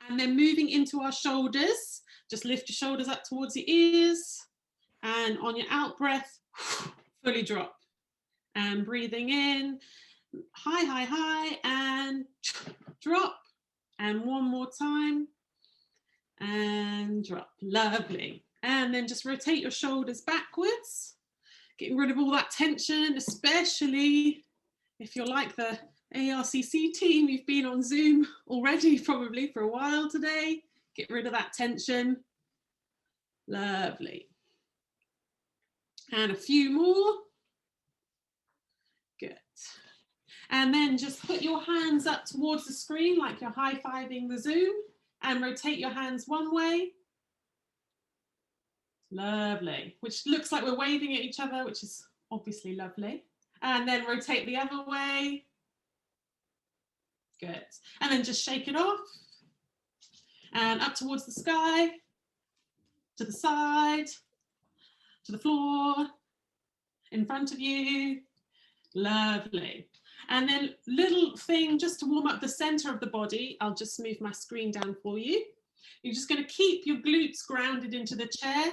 And then moving into our shoulders, just lift your shoulders up towards your ears, and on your out breath, fully drop. And breathing in, high, high, high, and drop. And one more time, and drop. Lovely. And then just rotate your shoulders backwards, getting rid of all that tension, especially if you're like the ARCC team, you've been on Zoom already probably for a while today. Get rid of that tension. Lovely. And a few more. Good. And then just put your hands up towards the screen like you're high-fiving the Zoom, and rotate your hands one way. Lovely. Which looks like we're waving at each other, which is obviously lovely. And then rotate the other way. Good. And then just shake it off. And up towards the sky, to the side, to the floor, in front of you. Lovely. And then little thing just to warm up the center of the body. I'll just move my screen down for you. You're just going to keep your glutes grounded into the chair,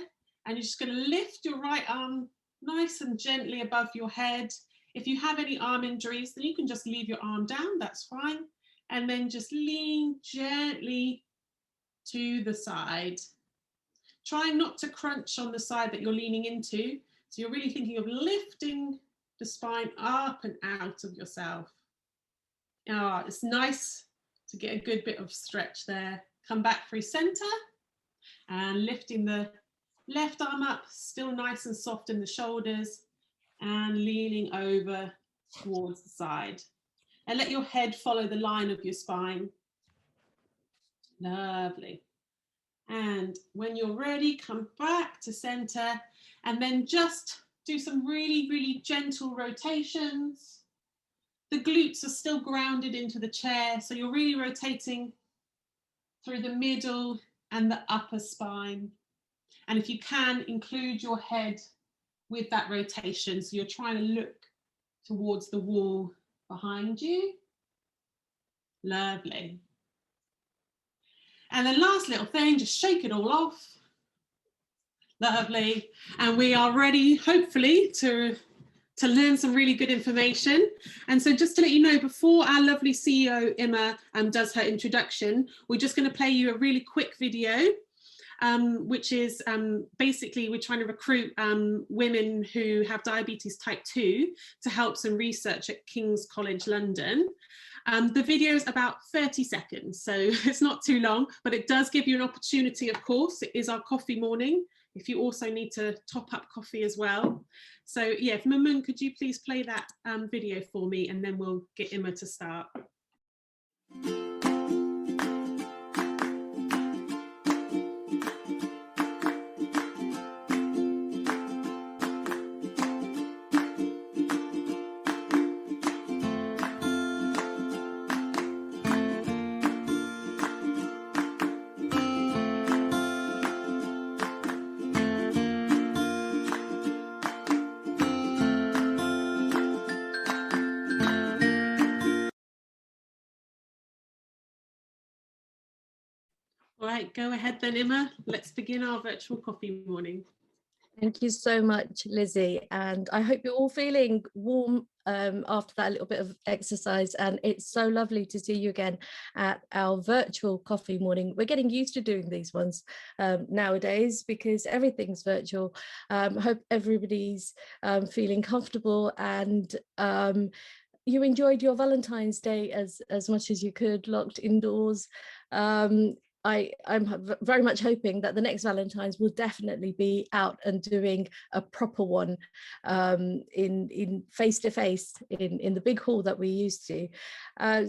and you're just going to lift your right arm nice and gently above your head. If you have any arm injuries, then you can just leave your arm down, that's fine. And then just lean gently to the side. Try not to crunch on the side that you're leaning into. So you're really thinking of lifting the spine up and out of yourself. It's nice to get a good bit of stretch there. Come back through center and lifting the left arm up, still nice and soft in the shoulders, and leaning over towards the side. And let your head follow the line of your spine. Lovely. And when you're ready, come back to center, and then just do some really, really gentle rotations. The glutes are still grounded into the chair, so you're really rotating through the middle and the upper spine. And if you can, include your head with that rotation, so you're trying to look towards the wall behind you. Lovely. And then last little thing, just shake it all off. Lovely. And we are ready, hopefully, to learn some really good information. And so just to let you know, before our lovely CEO, Emma, does her introduction, we're just going to play you a really quick video, which is basically we're trying to recruit women who have diabetes type 2 to help some research at King's College London. The video is about 30 seconds, so it's not too long, but it does give you an opportunity, of course. It is our coffee morning, if you also need to top up coffee as well. So yeah, if Mamun, could you please play that video for me, and then we'll get Emma to start. All right, go ahead then, Emma. Let's begin our virtual coffee morning. Thank you so much, Lizzie. And I hope you're all feeling warm after that little bit of exercise. And it's so lovely to see you again at our virtual coffee morning. We're getting used to doing these ones nowadays because everything's virtual. Hope everybody's feeling comfortable, and you enjoyed your Valentine's Day as much as you could, locked indoors. I'm very much hoping that the next Valentine's will definitely be out and doing a proper one in face-to-face in the big hall that we used to.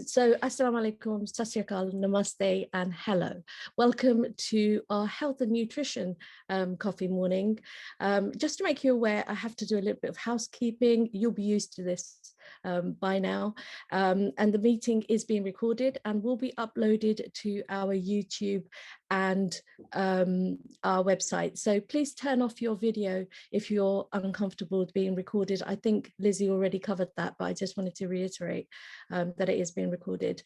So Assalamu alaikum, Sat Sri Akal, Namaste, and hello. Welcome to our health and nutrition coffee morning. Just to make you aware, I have to do a little bit of housekeeping. You'll be used to this by now, and the meeting is being recorded and will be uploaded to our YouTube and our website. So please turn off your video if you're uncomfortable with being recorded. I think Lizzie already covered that, but I just wanted to reiterate that it is being recorded.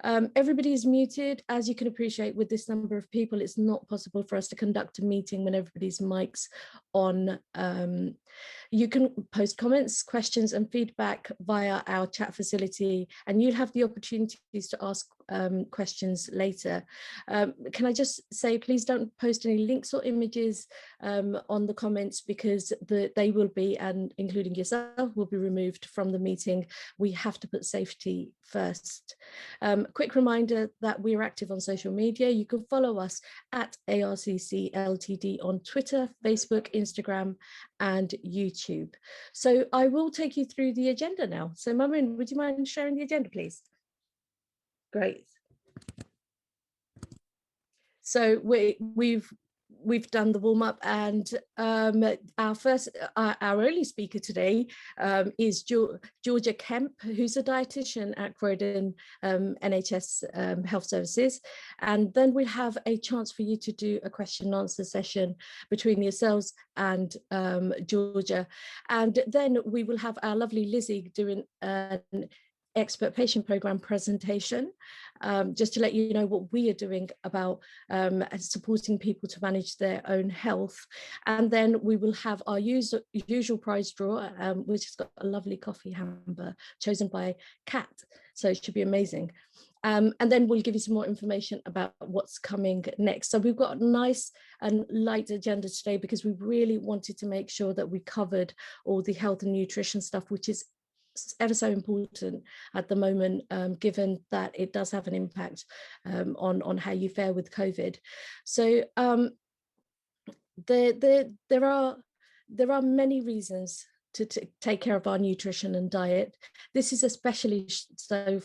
Everybody is muted. As you can appreciate, with this number of people, it's not possible for us to conduct a meeting when everybody's mics on. You can post comments, questions and feedback via our chat facility, and you'll have the opportunities to ask questions later. Can I just say, please don't post any links or images on the comments, because they will be, and including yourself, will be removed from the meeting. We have to put safety first. Quick reminder that we're active on social media. You can follow us at ARCC Ltd on Twitter, Facebook, Instagram and YouTube. So I will take you through the agenda now. So Mamoon, would you mind sharing the agenda, please? Great. So we've done the warm-up, and our only speaker today is Georgia Kemp, who's a dietitian at Croydon NHS Health Services. And then we'll have a chance for you to do a question and answer session between yourselves and Georgia. And then we will have our lovely Lizzie doing an expert patient program presentation, just to let you know what we are doing about supporting people to manage their own health. And then we will have our usual prize draw, which has got a lovely coffee hamper chosen by Kat, so it should be amazing. And then we'll give you some more information about what's coming next. So we've got a nice and light agenda today, because we really wanted to make sure that we covered all the health and nutrition stuff, which is ever so important at the moment, given that it does have an impact on how you fare with COVID. So there are many reasons to take care of our nutrition and diet. This is especially so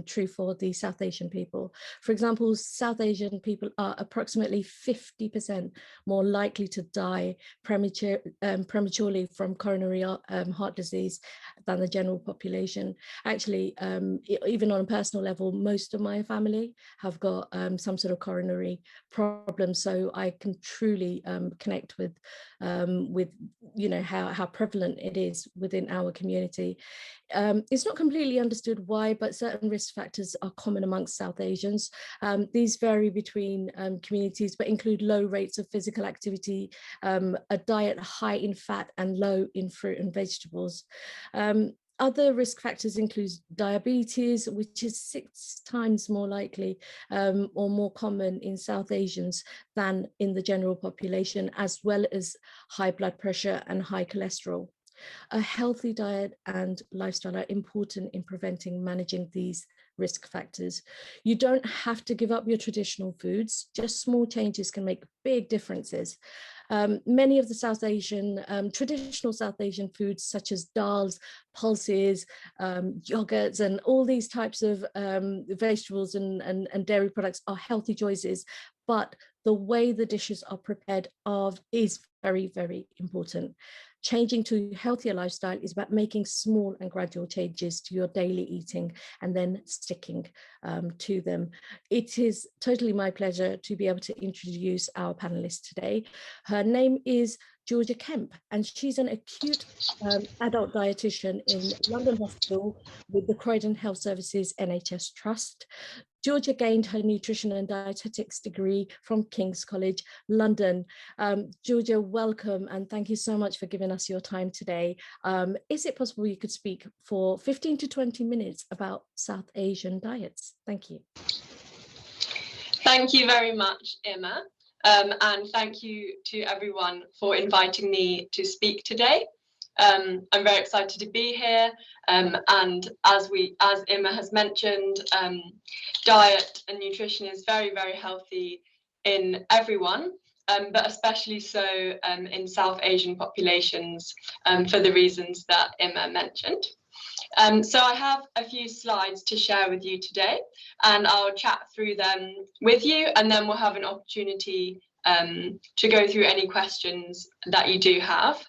true for the South Asian people. For example, South Asian people are approximately 50% more likely to die prematurely from coronary heart disease than the general population. Actually, even on a personal level, most of my family have got some sort of coronary problem. So I can truly connect with you know how prevalent it is within our community. It's not completely understood why, but certain risk factors are common amongst South Asians. These vary between communities, but include low rates of physical activity, a diet high in fat and low in fruit and vegetables. Other risk factors include diabetes, which is 6 times more likely or more common in South Asians than in the general population, as well as high blood pressure and high cholesterol. A healthy diet and lifestyle are important in preventing managing these risk factors. You don't have to give up your traditional foods, just small changes can make big differences. Many of the South Asian, traditional South Asian foods such as dals, pulses, yogurts, and all these types of vegetables and dairy products are healthy choices, but the way the dishes are prepared is very, very important. Changing to a healthier lifestyle is about making small and gradual changes to your daily eating and then sticking to them. It is totally my pleasure to be able to introduce our panelist today. Her name is Georgia Kemp, and she's an acute adult dietitian in London Hospital with the Croydon Health Services NHS Trust. Georgia gained her nutrition and dietetics degree from King's College, London. Georgia, welcome, and thank you so much for giving us your time today. Is it possible you could speak for 15 to 20 minutes about South Asian diets? Thank you. Thank you very much, Emma, and thank you to everyone for inviting me to speak today. I'm very excited to be here, and as Emma has mentioned, diet and nutrition is very, very healthy in everyone, but especially so in South Asian populations for the reasons that Emma mentioned. So I have a few slides to share with you today, and I'll chat through them with you, and then we'll have an opportunity to go through any questions that you do have.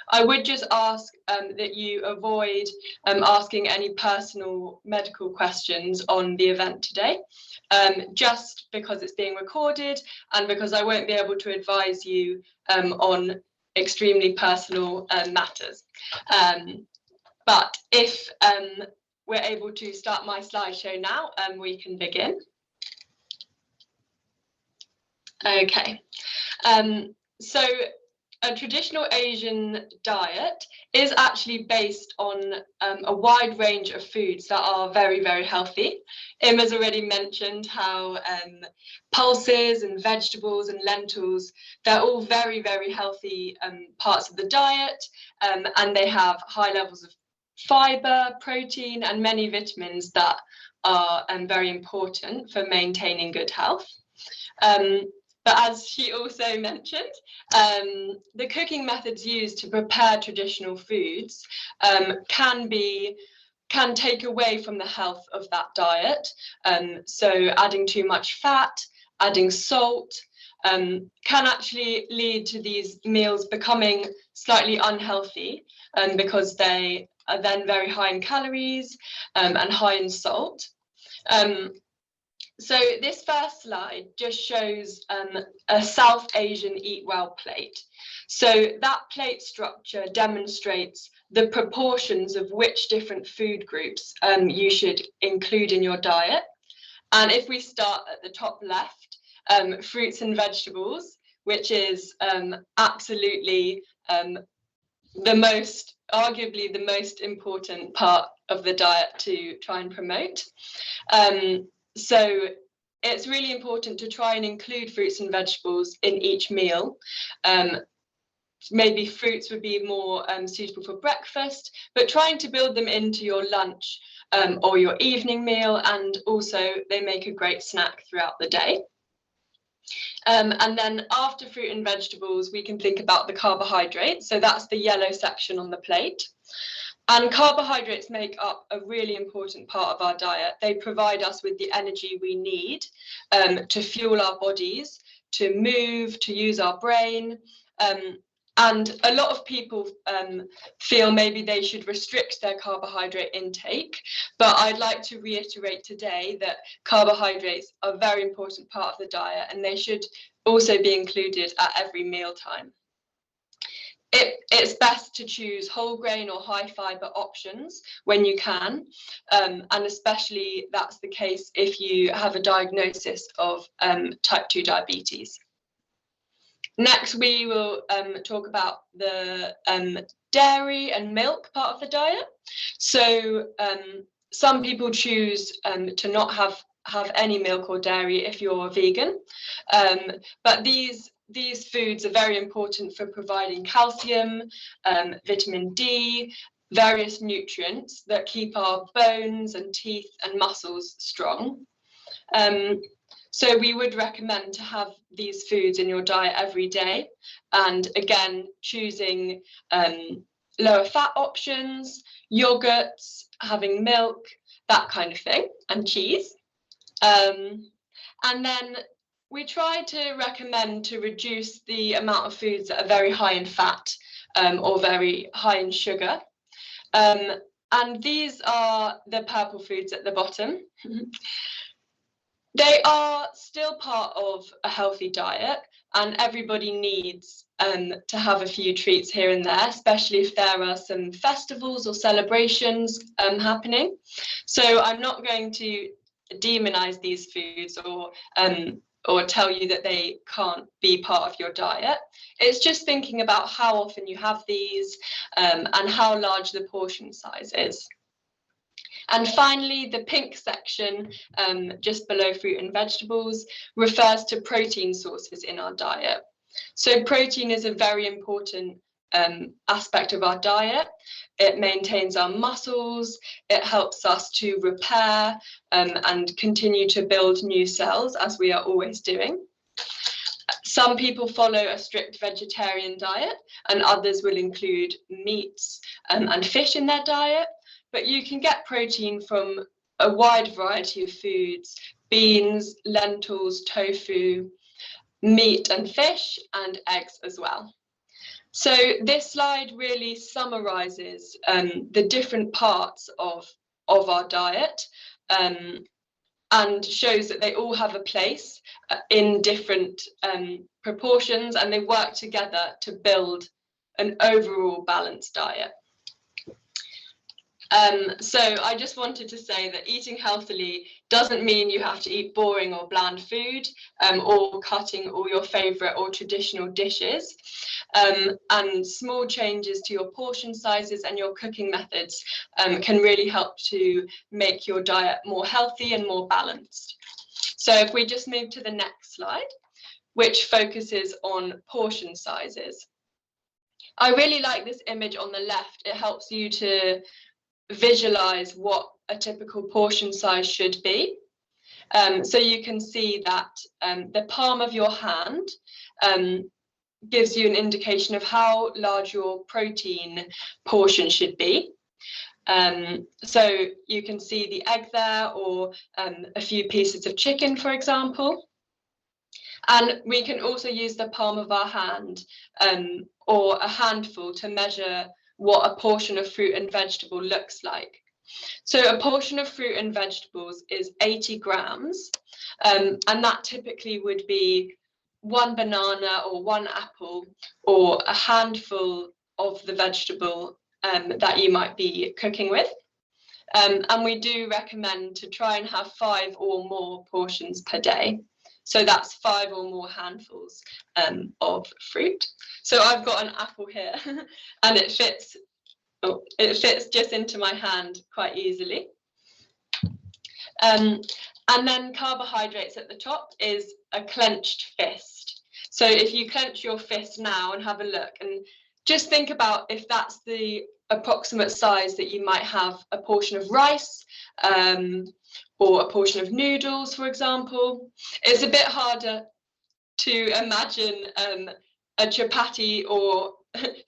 I would just ask that you avoid asking any personal medical questions on the event today, just because it's being recorded and because I won't be able to advise you on extremely personal matters. But if we're able to start my slideshow now, we can begin. Okay, so a traditional Asian diet is actually based on a wide range of foods that are very, very healthy. Emma's already mentioned how pulses and vegetables and lentils, they're all very, very healthy parts of the diet, and they have high levels of fiber, protein, and many vitamins that are very important for maintaining good health. But as she also mentioned, the cooking methods used to prepare traditional foods can take away from the health of that diet. So adding too much fat, adding salt, can actually lead to these meals becoming slightly unhealthy because they are then very high in calories and high in salt. So this first slide just shows a South Asian Eat Well plate. So that plate structure demonstrates the proportions of which different food groups you should include in your diet. And if we start at the top left, fruits and vegetables, which is absolutely arguably the most important part of the diet to try and promote. So it's really important to try and include fruits and vegetables in each meal. Maybe fruits would be more suitable for breakfast, but trying to build them into your lunch or your evening meal, and also they make a great snack throughout the day. And then after fruit and vegetables, we can think about the carbohydrates. So that's the yellow section on the plate. And carbohydrates make up a really important part of our diet. They provide us with the energy we need to fuel our bodies, to move, to use our brain. And a lot of people feel maybe they should restrict their carbohydrate intake, but I'd like to reiterate today that carbohydrates are a very important part of the diet, and they should also be included at every mealtime. It's best to choose whole grain or high fiber options when you can, and especially that's the case if you have a diagnosis of type 2 diabetes. Next, we will talk about the dairy and milk part of the diet. So some people choose to not have any milk or dairy if you're vegan, but these foods are very important for providing calcium, vitamin D, various nutrients that keep our bones and teeth and muscles strong. So we would recommend to have these foods in your diet every day, and again, choosing lower fat options, yogurts, having milk, that kind of thing, and cheese. And then we try to recommend to reduce the amount of foods that are very high in fat or very high in sugar. And these are the purple foods at the bottom. They are still part of a healthy diet, and everybody needs to have a few treats here and there, especially if there are some festivals or celebrations happening. So I'm not going to demonize these foods or tell you that they can't be part of your diet. It's just thinking about how often you have these and how large the portion size is. And finally, the pink section, just below fruit and vegetables, refers to protein sources in our diet. So protein is a very important aspect of our diet. It maintains our muscles, it helps us to repair and continue to build new cells, as we are always doing. Some people follow a strict vegetarian diet, and others will include meats and fish in their diet. But you can get protein from a wide variety of foods: beans, lentils, tofu, meat and fish, and eggs as well. So this slide really summarizes the different parts of our diet. and shows that they all have a place in different proportions, and they work together to build an overall balanced diet. So I just wanted to say that eating healthily doesn't mean you have to eat boring or bland food, or cutting all your favourite or traditional dishes. And small changes to your portion sizes and your cooking methods can really help to make your diet more healthy and more balanced. So if we just move to the next slide, which focuses on portion sizes. I really like this image on the left. It helps you to visualize what a typical portion size should be. So you can see that the palm of your hand gives you an indication of how large your protein portion should be. So you can see the egg there, or a few pieces of chicken, for example. And we can also use the palm of our hand or a handful to measure what a portion of fruit and vegetable looks like. So a portion of fruit and vegetables is 80 grams, and that typically would be 1 banana or 1 apple, or a handful of the vegetable that you might be cooking with. And we do recommend to try and have 5 or more portions per day. So that's 5 or more handfuls of fruit. So I've got an apple here, and it fits just into my hand quite easily. And then carbohydrates at the top is a clenched fist. So if you clench your fist now and have a look, and just think about if that's the approximate size that you might have a portion of rice, or a portion of noodles, for example. It's a bit harder to imagine a chapati or,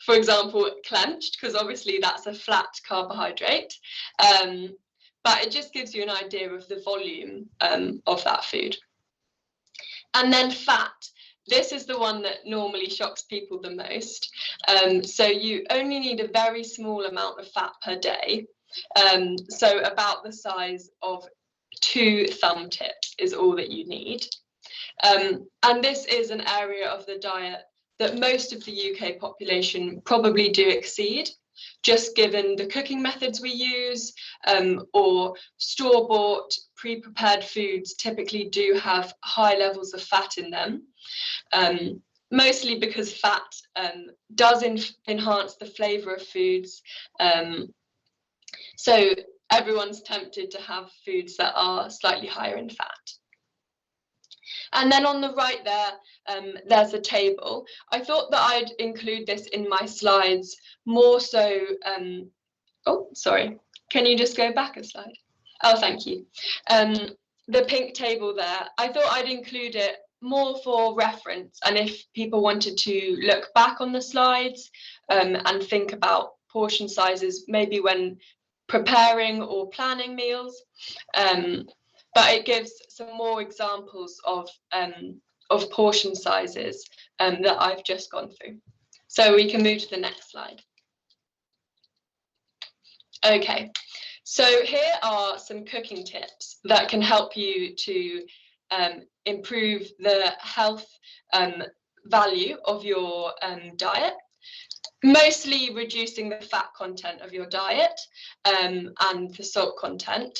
for example, clenched, because obviously that's a flat carbohydrate. But it just gives you an idea of the volume of that food. And then fat. This is the one that normally shocks people the most. So you only need a very small amount of fat per day. So about the size of 2 thumb tips is all that you need. And this is an area of the diet that most of the UK population probably do exceed, just given the cooking methods we use, or store-bought, pre-prepared foods typically do have high levels of fat in them, mostly because fat does enhance the flavour of foods. So everyone's tempted to have foods that are slightly higher in fat. And then on the right there, there's a table. I thought that I'd include this in my slides more so, oh, sorry, can you just go back a slide? Oh, thank you. The pink table there, I thought I'd include it more for reference, and if people wanted to look back on the slides and think about portion sizes, maybe when preparing or planning meals. But it gives some more examples of portion sizes that I've just gone through. So we can move to the next slide. Okay, so here are some cooking tips that can help you to improve the health value of your diet. Mostly reducing the fat content of your diet and the salt content,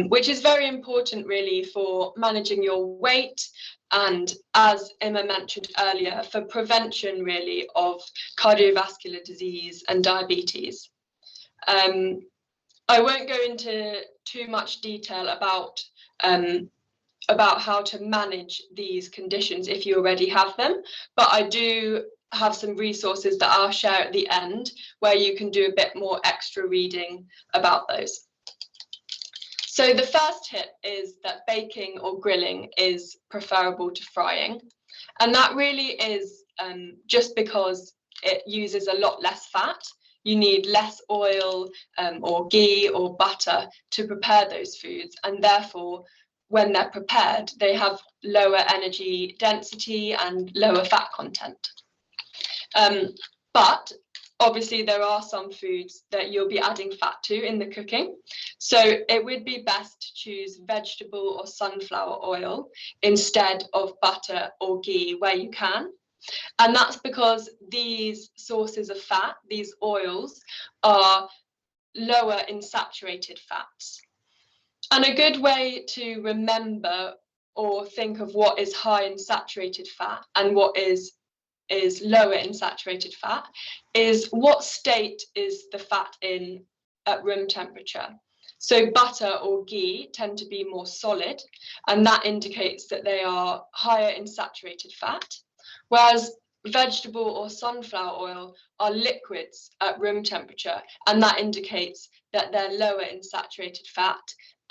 which is very important really for managing your weight, and as Emma mentioned earlier, for prevention really of cardiovascular disease and diabetes. I won't go into too much detail about how to manage these conditions if you already have them, but I do have some resources that I'll share at the end where you can do a bit more extra reading about those. So the first tip is that baking or grilling is preferable to frying, and that really is just because it uses a lot less fat. You need less oil or ghee or butter to prepare those foods, and therefore when they're prepared they have lower energy density and lower fat content. But obviously there are some foods that you'll be adding fat to in the cooking. So it would be best to choose vegetable or sunflower oil instead of butter or ghee where you can. And that's because these sources of fat, these oils, are lower in saturated fats. And a good way to remember or think of what is high in saturated fat and what is lower in saturated fat is what state is the fat in at room temperature. So butter or ghee tend to be more solid, and that indicates that they are higher in saturated fat, whereas vegetable or sunflower oil are liquids at room temperature, and that indicates that they're lower in saturated fat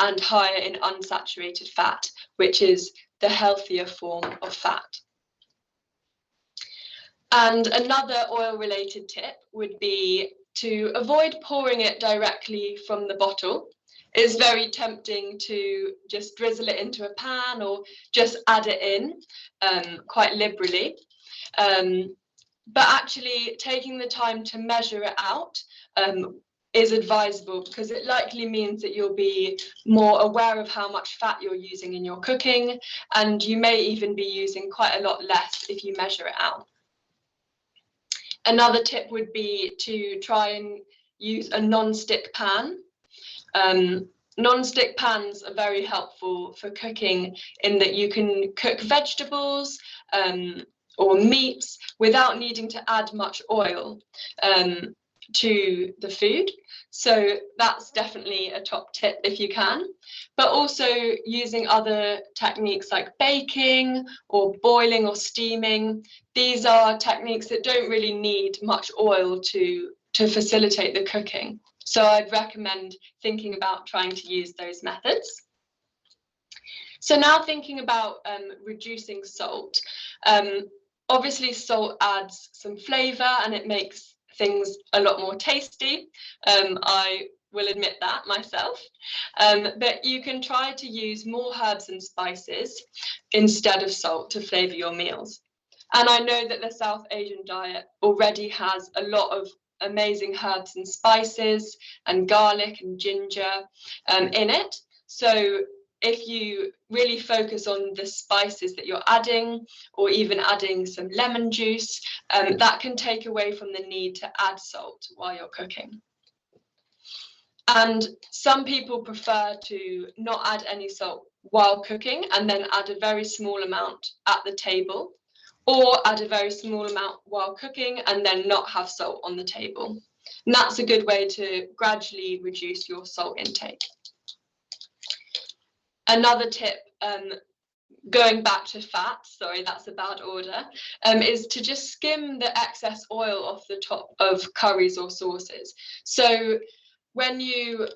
and higher in unsaturated fat, which is the healthier form of fat. And another oil-related tip would be to avoid pouring it directly from the bottle. It's very tempting to just drizzle it into a pan or just add it in quite liberally. But actually taking the time to measure it out is advisable, because it likely means that you'll be more aware of how much fat you're using in your cooking, and you may even be using quite a lot less if you measure it out. Another tip would be to try and use a non-stick pan. Non-stick pans are very helpful for cooking in that you can cook vegetables or meats without needing to add much oil to the food. So that's definitely a top tip if you can, but also using other techniques like baking or boiling or steaming. These are techniques that don't really need much oil to facilitate the cooking. So I'd recommend thinking about trying to use those methods. So now thinking about reducing salt. Obviously salt adds some flavour and it makes things a lot more tasty. I will admit that myself. But you can try to use more herbs and spices instead of salt to flavour your meals. And I know that the South Asian diet already has a lot of amazing herbs and spices and garlic and ginger in it. So if you really focus on the spices that you're adding, or even adding some lemon juice, that can take away from the need to add salt while you're cooking. And some people prefer to not add any salt while cooking and then add a very small amount at the table, or add a very small amount while cooking and then not have salt on the table. And that's a good way to gradually reduce your salt intake. Another tip, going back to fat, sorry, that's a bad order, is to just skim the excess oil off the top of curries or sauces. So when you're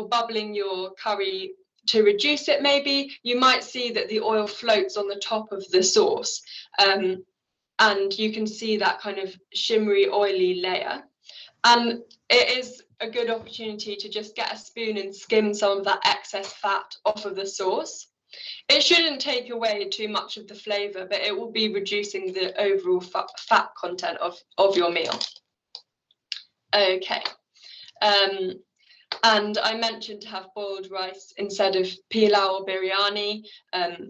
bubbling your curry to reduce it, maybe you might see that the oil floats on the top of the sauce, and you can see that kind of shimmery oily layer. And it is a good opportunity to just get a spoon and skim some of that excess fat off of the sauce. It shouldn't take away too much of the flavour, but it will be reducing the overall fat content of your meal. Okay. And I mentioned to have boiled rice instead of pilau or biryani.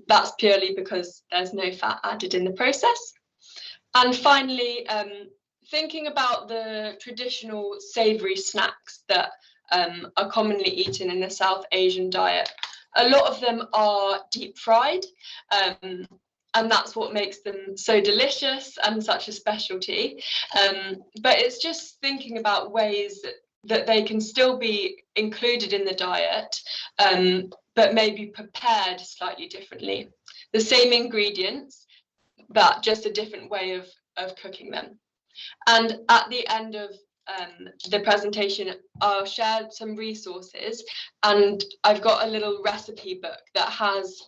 That's purely because there's no fat added in the process. And finally, thinking about the traditional savoury snacks that are commonly eaten in the South Asian diet. A lot of them are deep fried, and that's what makes them so delicious and such a specialty. But it's just thinking about ways that they can still be included in the diet, but maybe prepared slightly differently. The same ingredients, but just a different way of cooking them. And at the end of the presentation, I'll share some resources, and I've got a little recipe book that has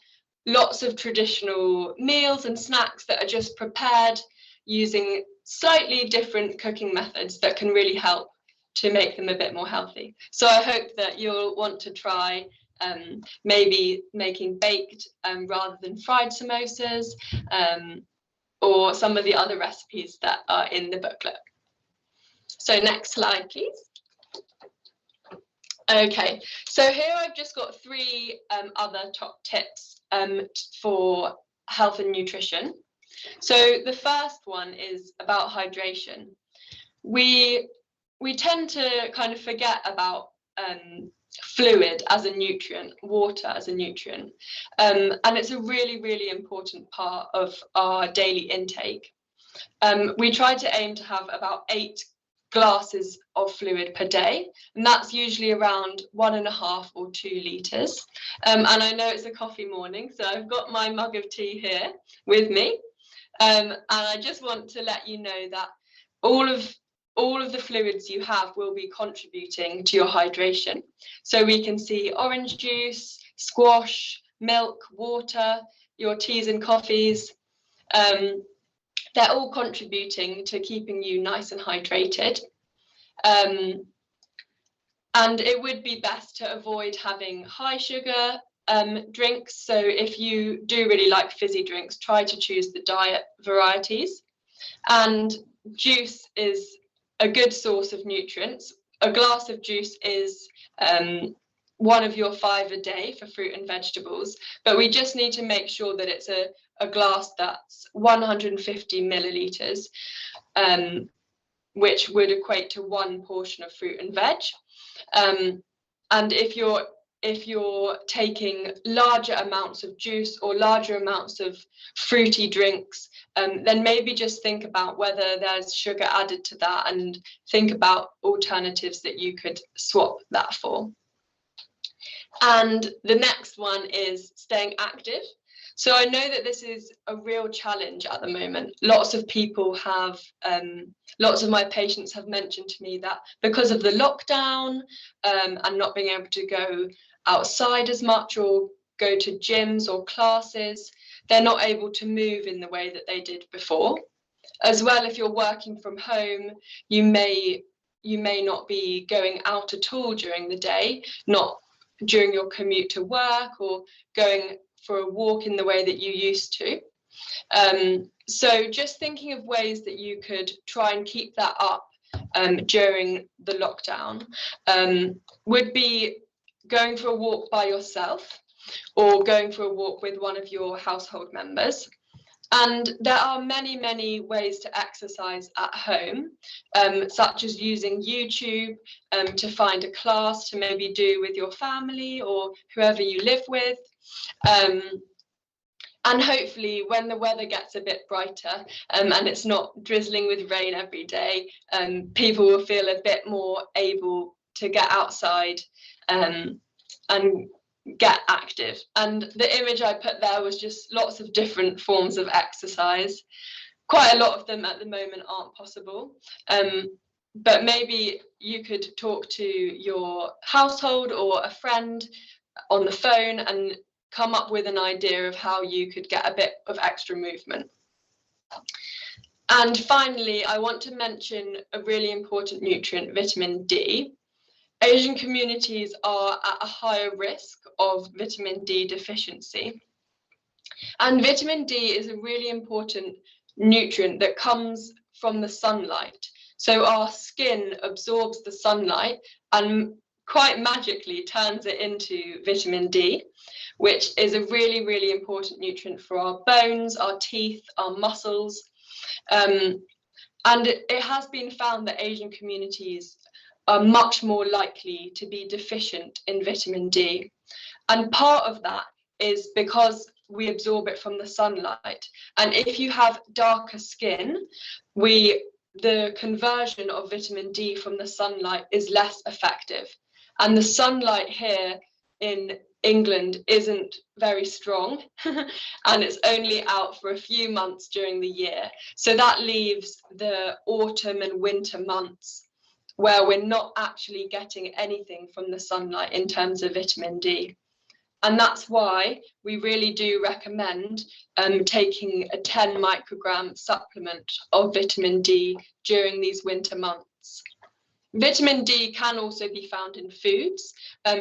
lots of traditional meals and snacks that are just prepared using slightly different cooking methods that can really help to make them a bit more healthy. So I hope that you'll want to try maybe making baked rather than fried samosas, or some of the other recipes that are in the booklet. So next slide, please. Okay, so here I've just got 3 other top tips for health and nutrition. So the first one is about hydration. We tend to kind of forget about fluid as a nutrient, water as a nutrient, and it's a really, really important part of our daily intake. We try to aim to have about 8 glasses of fluid per day, and that's usually around 1.5 or 2 litres. And I know it's a coffee morning, so I've got my mug of tea here with me, and I just want to let you know that all of the fluids you have will be contributing to your hydration. So we can see orange juice, squash, milk, water, your teas and coffees. They're all contributing to keeping you nice and hydrated. And it would be best to avoid having high sugar drinks. So if you do really like fizzy drinks, try to choose the diet varieties. And juice is a good source of nutrients. A glass of juice is one of your 5 a day for fruit and vegetables, but we just need to make sure that it's a glass that's 150 millilitres, which would equate to 1 portion of fruit and veg. And if you're taking larger amounts of juice or larger amounts of fruity drinks, then maybe just think about whether there's sugar added to that and think about alternatives that you could swap that for. And the next one is staying active. So I know that this is a real challenge at the moment. Lots of people have, lots of my patients have mentioned to me that because of the lockdown and not being able to go outside as much or go to gyms or classes, they're not able to move in the way that they did before. As well, if you're working from home, you may not be going out at all during the day, not during your commute to work or going for a walk in the way that you used to. So just thinking of ways that you could try and keep that up during the lockdown would be going for a walk by yourself or going for a walk with one of your household members. And there are many, many ways to exercise at home, such as using YouTube to find a class to maybe do with your family or whoever you live with. And hopefully when the weather gets a bit brighter and it's not drizzling with rain every day, people will feel a bit more able to get outside and get active. And the image I put there was just lots of different forms of exercise. Quite a lot of them at the moment aren't possible, but maybe you could talk to your household or a friend on the phone and come up with an idea of how you could get a bit of extra movement. And finally, I want to mention a really important nutrient, vitamin D. Asian communities are at a higher risk of vitamin D deficiency. And vitamin D is a really important nutrient that comes from the sunlight. So our skin absorbs the sunlight and quite magically turns it into vitamin D, which is a really, really important nutrient for our bones, our teeth, our muscles. And it has been found that Asian communities are much more likely to be deficient in vitamin D. And part of that is because we absorb it from the sunlight. And if you have darker skin, the conversion of vitamin D from the sunlight is less effective. And the sunlight here in England isn't very strong and it's only out for a few months during the year. So that leaves the autumn and winter months where we're not actually getting anything from the sunlight in terms of vitamin D. And that's why we really do recommend taking a 10 microgram supplement of vitamin D during these winter months. Vitamin D can also be found in foods,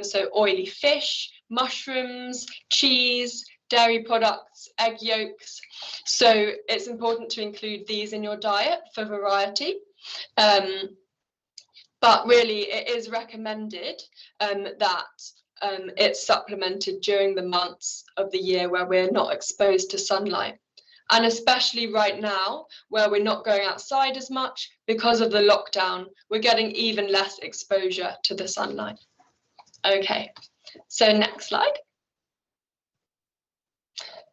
so oily fish, mushrooms, cheese, dairy products, egg yolks. So it's important to include these in your diet for variety. but really it is recommended that it's supplemented during the months of the year where we're not exposed to sunlight. And especially right now, where we're not going outside as much because of the lockdown, we're getting even less exposure to the sunlight. Okay, so next slide.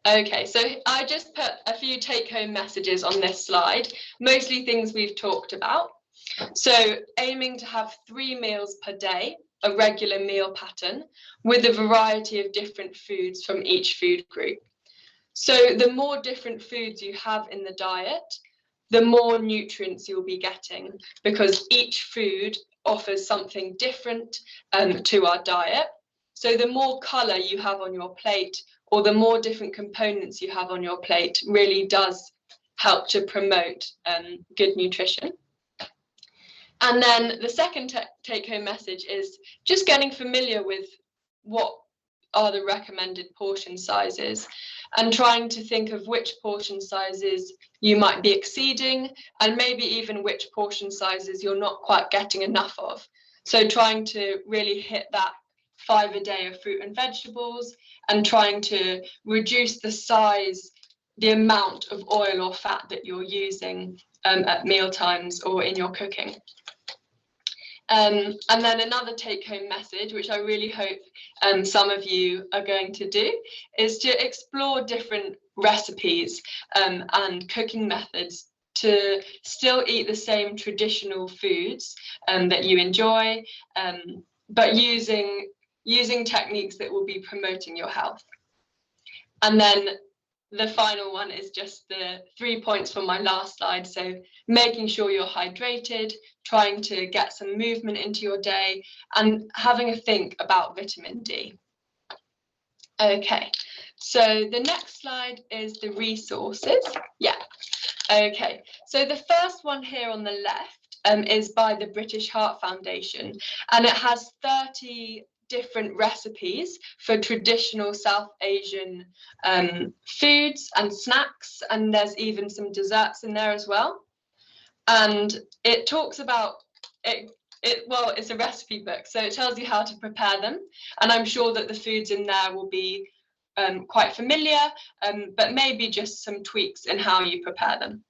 Okay, so I just put a few take-home messages on this slide, mostly things we've talked about. So aiming to have 3 meals per day, a regular meal pattern, with a variety of different foods from each food group. So the more different foods you have in the diet, the more nutrients you'll be getting, because each food offers something different to our diet. So the more colour you have on your plate, or the more different components you have on your plate, really does help to promote good nutrition. And then the second take-home message is just getting familiar with what are the recommended portion sizes, and trying to think of which portion sizes you might be exceeding, and maybe even which portion sizes you're not quite getting enough of. So trying to really hit that 5 a day of fruit and vegetables, and trying to reduce the size, the amount of oil or fat that you're using at meal times or in your cooking. And then another take-home message, which I really hope some of you are going to do, is to explore different recipes and cooking methods to still eat the same traditional foods that you enjoy, but using techniques that will be promoting your health. And then the final one is just the 3 points from my last slide. So making sure you're hydrated, trying to get some movement into your day, and having a think about vitamin D. Okay, so the next slide is the resources. Yeah, okay. So the first one here on the left is by the British Heart Foundation, and it has 30 different recipes for traditional South Asian foods and snacks, and there's even some desserts in there as well. And it talks about well, it's a recipe book, so it tells you how to prepare them, and I'm sure that the foods in there will be quite familiar, but maybe just some tweaks in how you prepare them.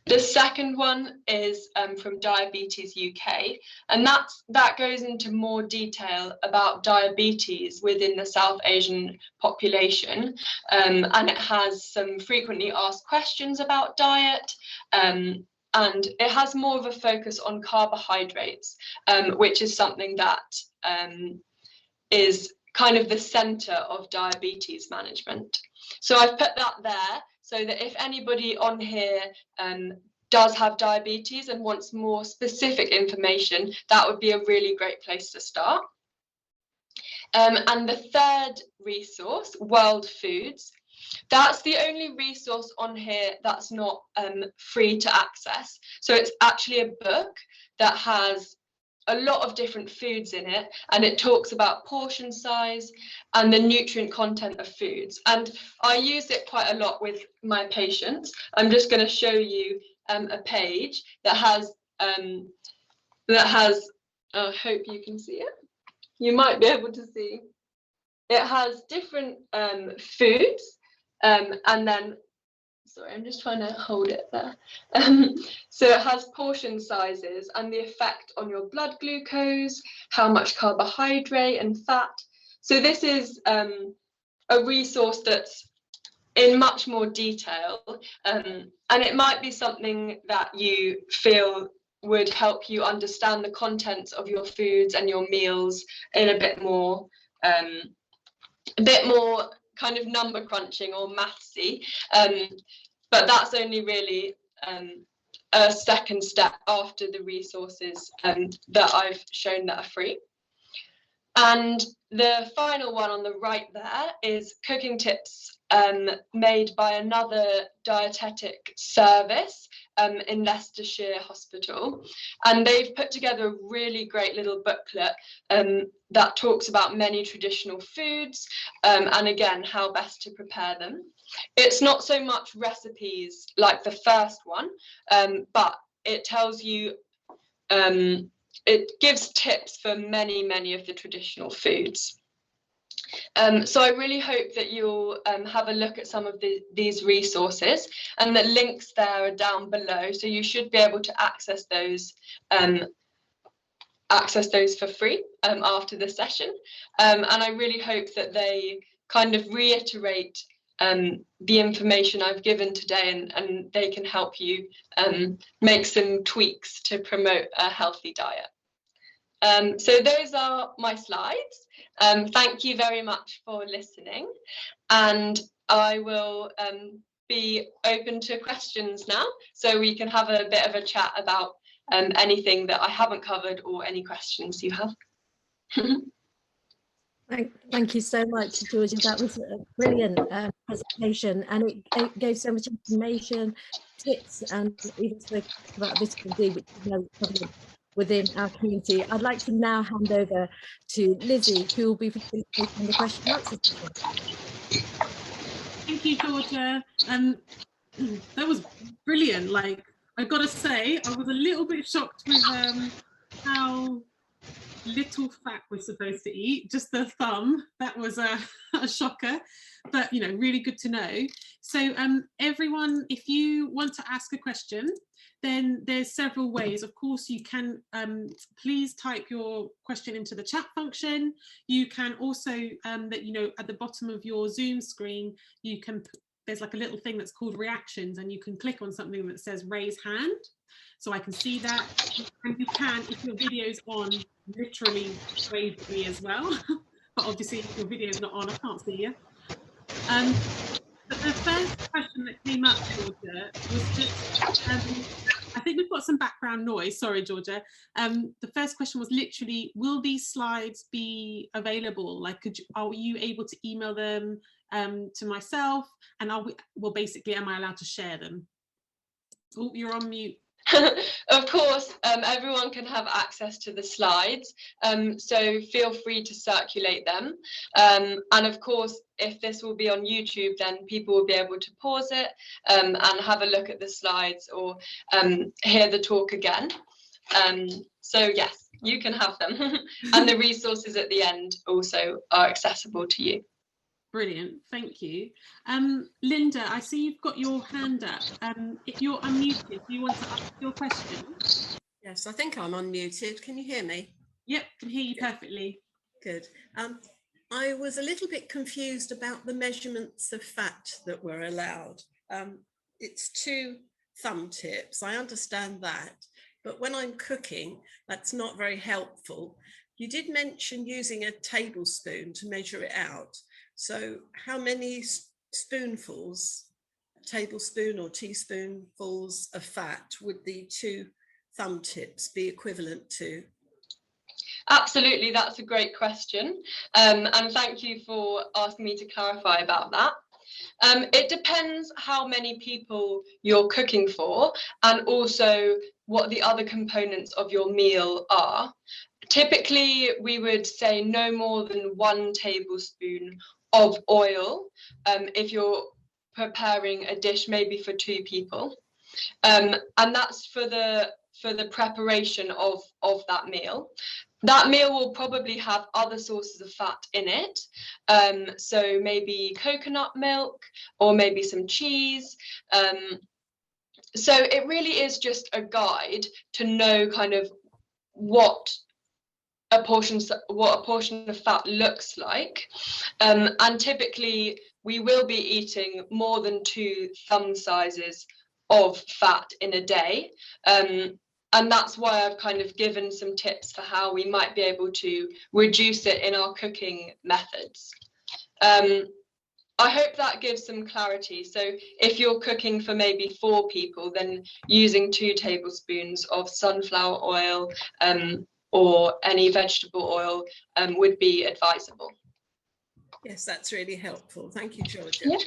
The second one is from Diabetes UK, and that goes into more detail about diabetes within the South Asian population, and it has some frequently asked questions about diet, and it has more of a focus on carbohydrates, which is something that is kind of the centre of diabetes management. So I've put that there, so that if anybody on here does have diabetes and wants more specific information, that would be a really great place to start. And the third resource, World Foods, that's the only resource on here that's not free to access. So it's actually a book that has a lot of different foods in it, and it talks about portion size and the nutrient content of foods. And I use it quite a lot with my patients. I'm just going to show you a page that has I hope you can see it. You might be able to see. It has different foods, and then, sorry, I'm just trying to hold it there. So it has portion sizes and the effect on your blood glucose, how much carbohydrate and fat. So this is a resource that's in much more detail, and it might be something that you feel would help you understand the contents of your foods and your meals in a bit more kind of number crunching or mathsy, but that's only really a second step after the resources that I've shown that are free. And the final one on the right there is cooking tips made by another dietetic service in Leicestershire Hospital. And they've put together a really great little booklet that talks about many traditional foods and again, how best to prepare them. It's not so much recipes like the first one, but it tells you it gives tips for many of the traditional foods. So I really hope that you'll have a look at some of these resources, and the links there are down below, so you should be able to access those for free after the session. And I really hope that they kind of reiterate the information I've given today, and they can help you make some tweaks to promote a healthy diet. So those are my slides. Thank you very much for listening, and I will be open to questions now, so we can have a bit of a chat about anything that I haven't covered or any questions you have. Thank you so much, Georgia. That was a brilliant presentation, and it gave so much information, tips, and even spoke about vitamin D, which is now covered within our community. I'd like to now hand over to Lizzie, who will be facilitating the question and answer session. Thank you, Georgia. That was brilliant. Like, I gotta say, I was a little bit shocked with how little fat we're supposed to eat. Just the thumb, that was a shocker, but you know, really good to know. So everyone, if you want to ask a question, then there's several ways. Of course, you can please type your question into the chat function. You can also that, you know, at the bottom of your Zoom screen, you can, there's like a little thing that's called reactions, and you can click on something that says raise hand, so I can see that. And you can, if your video's on, literally wave me as well. But obviously if your video's not on, I can't see you. But the first question that came up, Georgia, was just, I think we've got some background noise, sorry, Georgia. The first question was literally, will these slides be available? Like, are you able to email them to myself? And well, basically, am I allowed to share them? Oh, you're on mute. Of course, everyone can have access to the slides, so feel free to circulate them. And of course, if this will be on YouTube, then people will be able to pause it and have a look at the slides, or hear the talk again. So yes, you can have them. And the resources at the end also are accessible to you. Brilliant, thank you. Linda, I see you've got your hand up. If you're unmuted, do you want to ask your question? Yes, I think I'm unmuted. Can you hear me? Yep, can hear you perfectly. Good. I was a little bit confused about the measurements of fat that were allowed. It's 2 thumb tips, I understand that, but when I'm cooking, that's not very helpful. You did mention using a tablespoon to measure it out. So how many spoonfuls, tablespoon or teaspoonfuls of fat would the 2 thumb tips be equivalent to? Absolutely, that's a great question. And thank you for asking me to clarify about that. It depends how many people you're cooking for, and also what the other components of your meal are. Typically, we would say no more than 1 tablespoon of oil if you're preparing a dish maybe for 2 people, and that's for the preparation of that meal. That meal will probably have other sources of fat in it, so maybe coconut milk or maybe some cheese. So it really is just a guide to know kind of what a portion of fat looks like, and typically we will be eating more than 2 thumb sizes of fat in a day, and that's why I've kind of given some tips for how we might be able to reduce it in our cooking methods. I hope that gives some clarity. So if you're cooking for maybe 4 people, then using 2 tablespoons of sunflower oil or any vegetable oil would be advisable. Yes, that's really helpful. Thank you, Georgia. Yeah.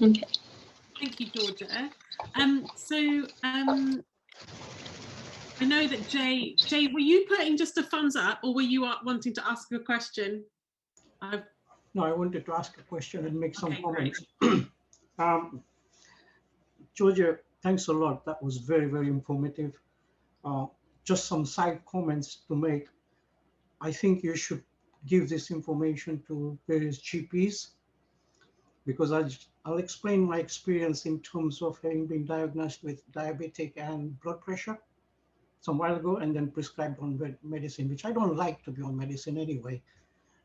Okay. Thank you, Georgia. I know that Jay, were you putting just a thumbs up, or were you wanting to ask a question? No, I wanted to ask a question and make some comments. Georgia, thanks a lot. That was very, very informative. just some side comments to make. I think you should give this information to various GPs, because I'll explain my experience in terms of having been diagnosed with diabetic and blood pressure some while ago, and then prescribed on medicine, which I don't like to be on medicine anyway,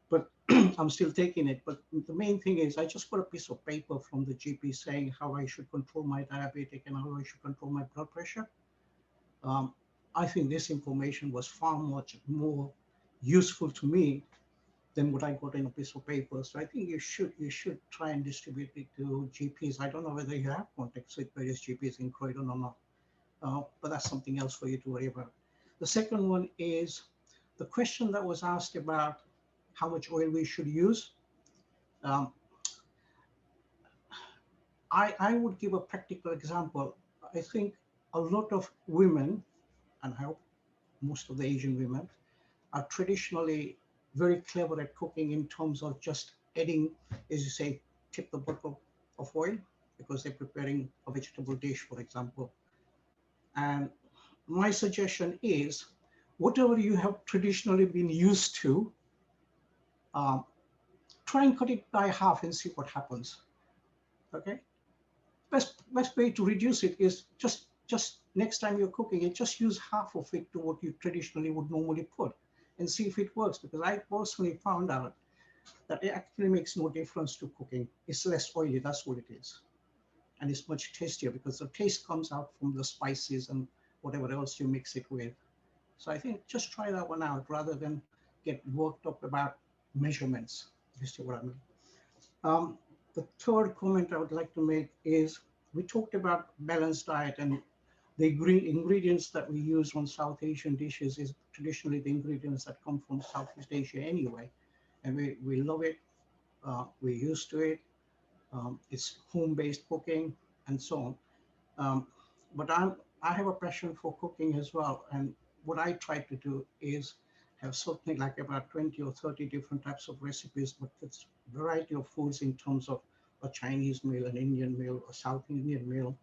but I'm still taking it. But the main thing is I just got a piece of paper from the GP saying how I should control my diabetic and how I should control my blood pressure. I think this information was far much more useful to me than what I got in a piece of paper. So I think you should try and distribute it to GPs. I don't know whether you have contacts with various GPs in Croydon or not, but that's something else for you to worry about. The second one is the question that was asked about how much oil we should use. I would give a practical example. I think a lot of women, and I hope most of the Asian women, are traditionally very clever at cooking in terms of just adding, as you say, tip the bottle of oil because they're preparing a vegetable dish, for example. And my suggestion is, whatever you have traditionally been used to, try and cut it by half and see what happens. Okay. Best way to reduce it is just next time you're cooking it, just use half of it to what you traditionally would normally put and see if it works. Because I personally found out that it actually makes no difference to cooking. It's less oily, that's what it is. And it's much tastier because the taste comes out from the spices and whatever else you mix it with. So I think just try that one out rather than get worked up about measurements. You see what I mean? The third comment I would like to make is we talked about balanced diet, and the ingredients that we use on South Asian dishes is traditionally the ingredients that come from Southeast Asia anyway. And we love it, we're used to it. It's home-based cooking and so on. But I have a passion for cooking as well. And what I try to do is have something like about 20 or 30 different types of recipes, but it's a variety of foods in terms of a Chinese meal, an Indian meal, a South Indian meal,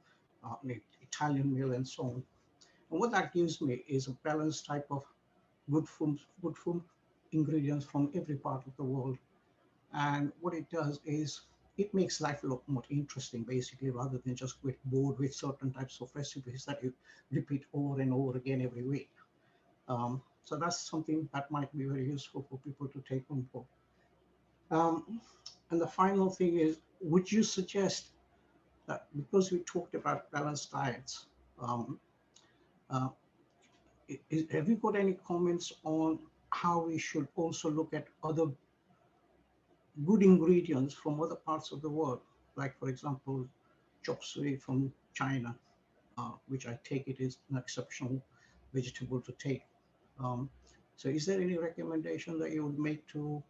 an Italian meal, and so on. And what that gives me is a balanced type of good food ingredients from every part of the world. And what it does is it makes life a lot more interesting, basically, rather than just get bored with certain types of recipes that you repeat over and over again every week. So that's something that might be very useful for people to take on board. And the final thing is, would you suggest that because we talked about balanced diets, have you got any comments on how we should also look at other good ingredients from other parts of the world, like, for example, chop suey from China, which I take it is an exceptional vegetable to take. So is there any recommendation that you would make to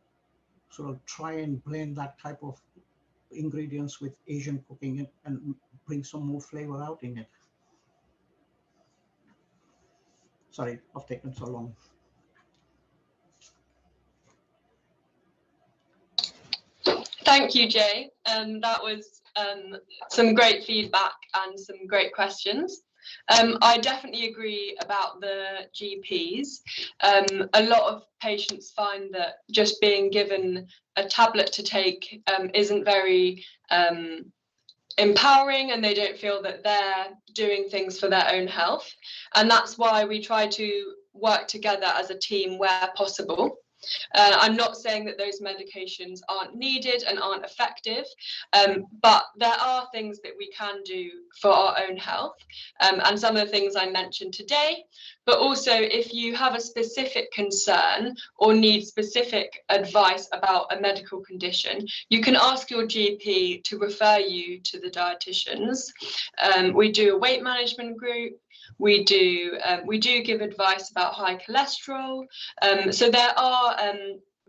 sort of try and blend that type of ingredients with Asian cooking and bring some more flavor out in it? Sorry, I've taken so long. Thank you, Jay. That was some great feedback and some great questions. I definitely agree about the GPs. A lot of patients find that just being given a tablet to take isn't very empowering, and they don't feel that they're doing things for their own health. And that's why we try to work together as a team where possible. I'm not saying that those medications aren't needed and aren't effective, but there are things that we can do for our own health, and some of the things I mentioned today. But also, if you have a specific concern or need specific advice about a medical condition, you can ask your GP to refer you to the dietitians. We do a weight management group. We do give advice about high cholesterol. So there are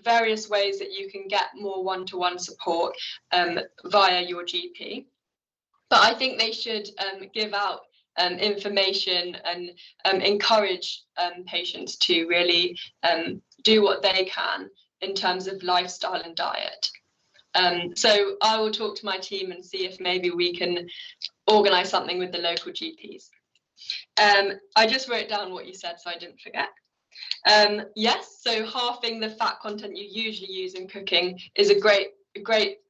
various ways that you can get more one-to-one support via your GP. But I think they should give out information and encourage patients to really do what they can in terms of lifestyle and diet. So I will talk to my team and see if maybe we can organise something with the local GPs. I just wrote down what you said so I didn't forget. Yes, so halving the fat content you usually use in cooking is a great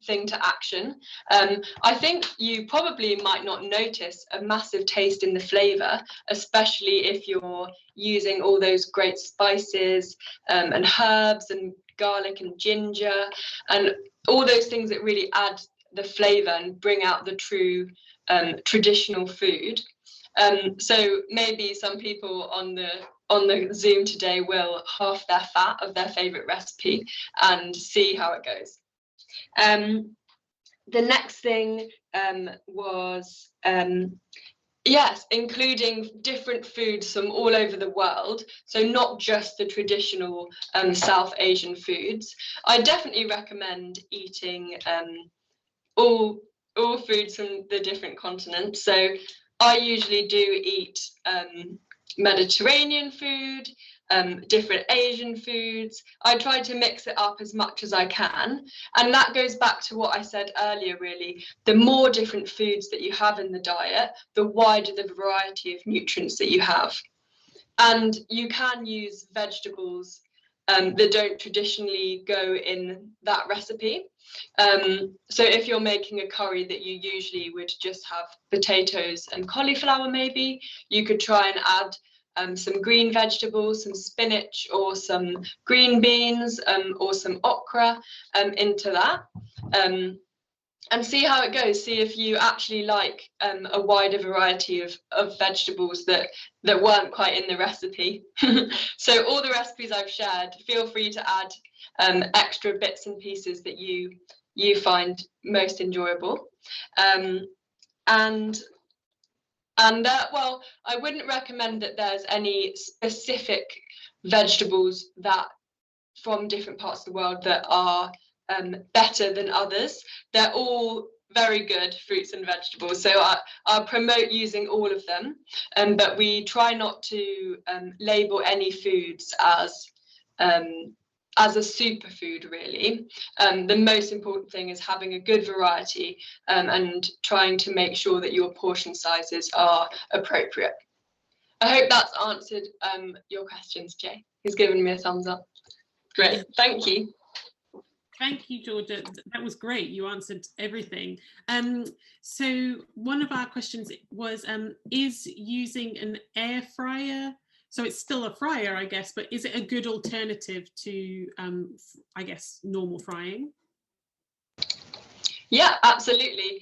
thing to action. I think you probably might not notice a massive taste in the flavour, especially if you're using all those great spices and herbs and garlic and ginger and all those things that really add the flavour and bring out the true traditional food. So maybe some people on the Zoom today will halve their fat of their favourite recipe and see how it goes. The next thing was, yes, including different foods from all over the world. So not just the traditional South Asian foods. I definitely recommend eating all foods from the different continents. So I usually do eat Mediterranean food, different Asian foods. I try to mix it up as much as I can. And that goes back to what I said earlier, really. The more different foods that you have in the diet, the wider the variety of nutrients that you have. And you can use vegetables that don't traditionally go in that recipe. So if you're making a curry that you usually would just have potatoes and cauliflower, maybe, you could try and add some green vegetables, some spinach or some green beans or some okra into that. And see how it goes. See if you actually like a wider variety of vegetables that weren't quite in the recipe. So all the recipes I've shared, feel free to add extra bits and pieces that you find most enjoyable. Well, I wouldn't recommend that there's any specific vegetables that from different parts of the world that are better than others. They're all very good fruits and vegetables, so I promote using all of them, but we try not to label any foods as a superfood, really. The most important thing is having a good variety and trying to make sure that your portion sizes are appropriate. I hope that's answered your questions, Jay. He's given me a thumbs up. Great, thank you. Thank you, Georgia. That was great. You answered everything. So one of our questions was, is using an air fryer, so it's still a fryer, I guess, but is it a good alternative to, I guess, normal frying? Yeah, absolutely.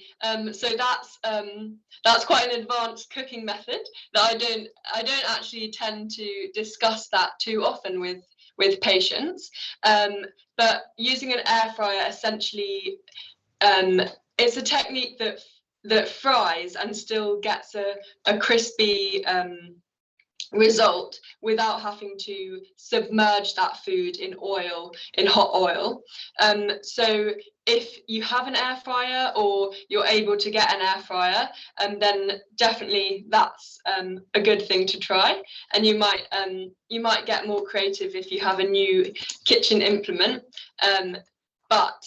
So that's quite an advanced cooking method that I don't actually tend to discuss that too often with patients. But using an air fryer, essentially, it's a technique that fries and still gets a crispy result without having to submerge that food in hot oil. So if you have an air fryer or you're able to get an air fryer, then definitely that's a good thing to try. And you might get more creative if you have a new kitchen implement, but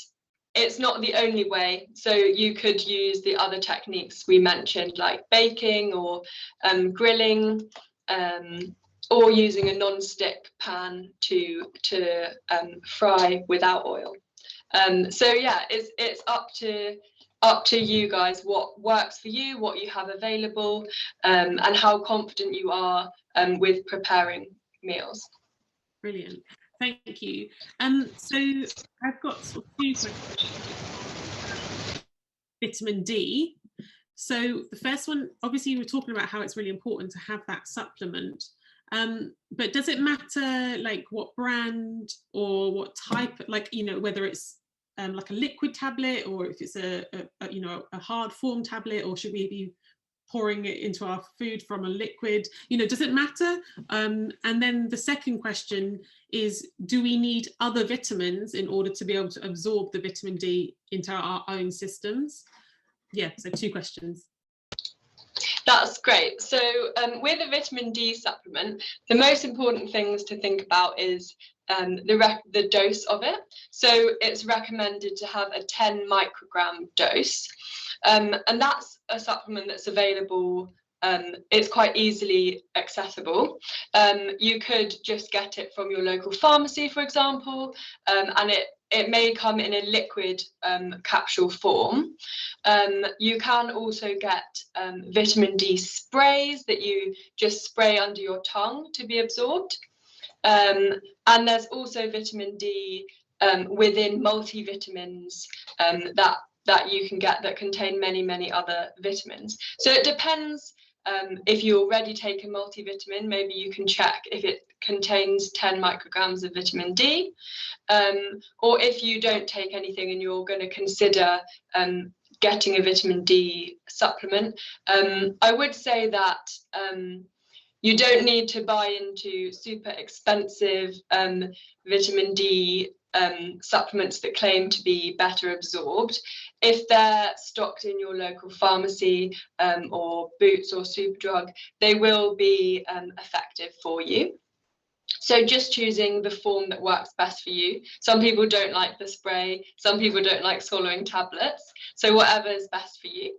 it's not the only way. So you could use the other techniques we mentioned, like baking or grilling, or using a non-stick pan to fry without oil. So yeah, it's up to you guys what works for you, what you have available, and how confident you are with preparing meals. Brilliant, thank you. So I've got sort of two questions. Vitamin D. So the first one, obviously you were talking about how it's really important to have that supplement, but does it matter like what brand or what type, like, you know, whether it's like a liquid tablet or if it's a hard form tablet, or should we be pouring it into our food from a liquid, you know, does it matter? And then the second question is, do we need other vitamins in order to be able to absorb the vitamin D into our own systems? Yeah, so two questions. That's great. So with a vitamin D supplement, the most important things to think about is the dose of it. So it's recommended to have a 10 microgram dose. And that's a supplement that's available it's quite easily accessible. You could just get it from your local pharmacy, for example, and it may come in a liquid capsule form. You can also get vitamin D sprays that you just spray under your tongue to be absorbed. And there's also vitamin D within multivitamins that you can get that contain many other vitamins. So it depends. If you already take a multivitamin, maybe you can check if it contains 10 micrograms of vitamin D. Or if you don't take anything and you're going to consider getting a vitamin D supplement, I would say that you don't need to buy into super expensive vitamin D supplements that claim to be better absorbed. If they're stocked in your local pharmacy or Boots or Superdrug, they will be effective for you. So just choosing the form that works best for you. Some people don't like the spray, some people don't like swallowing tablets, so whatever is best for you.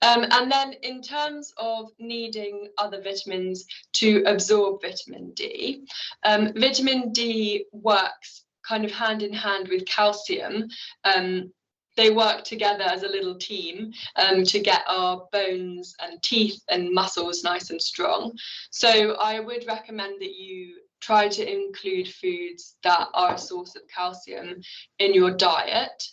And then in terms of needing other vitamins to absorb vitamin D, vitamin D works kind of hand in hand with calcium. They work together as a little team to get our bones and teeth and muscles nice and strong. So I would recommend that you try to include foods that are a source of calcium in your diet.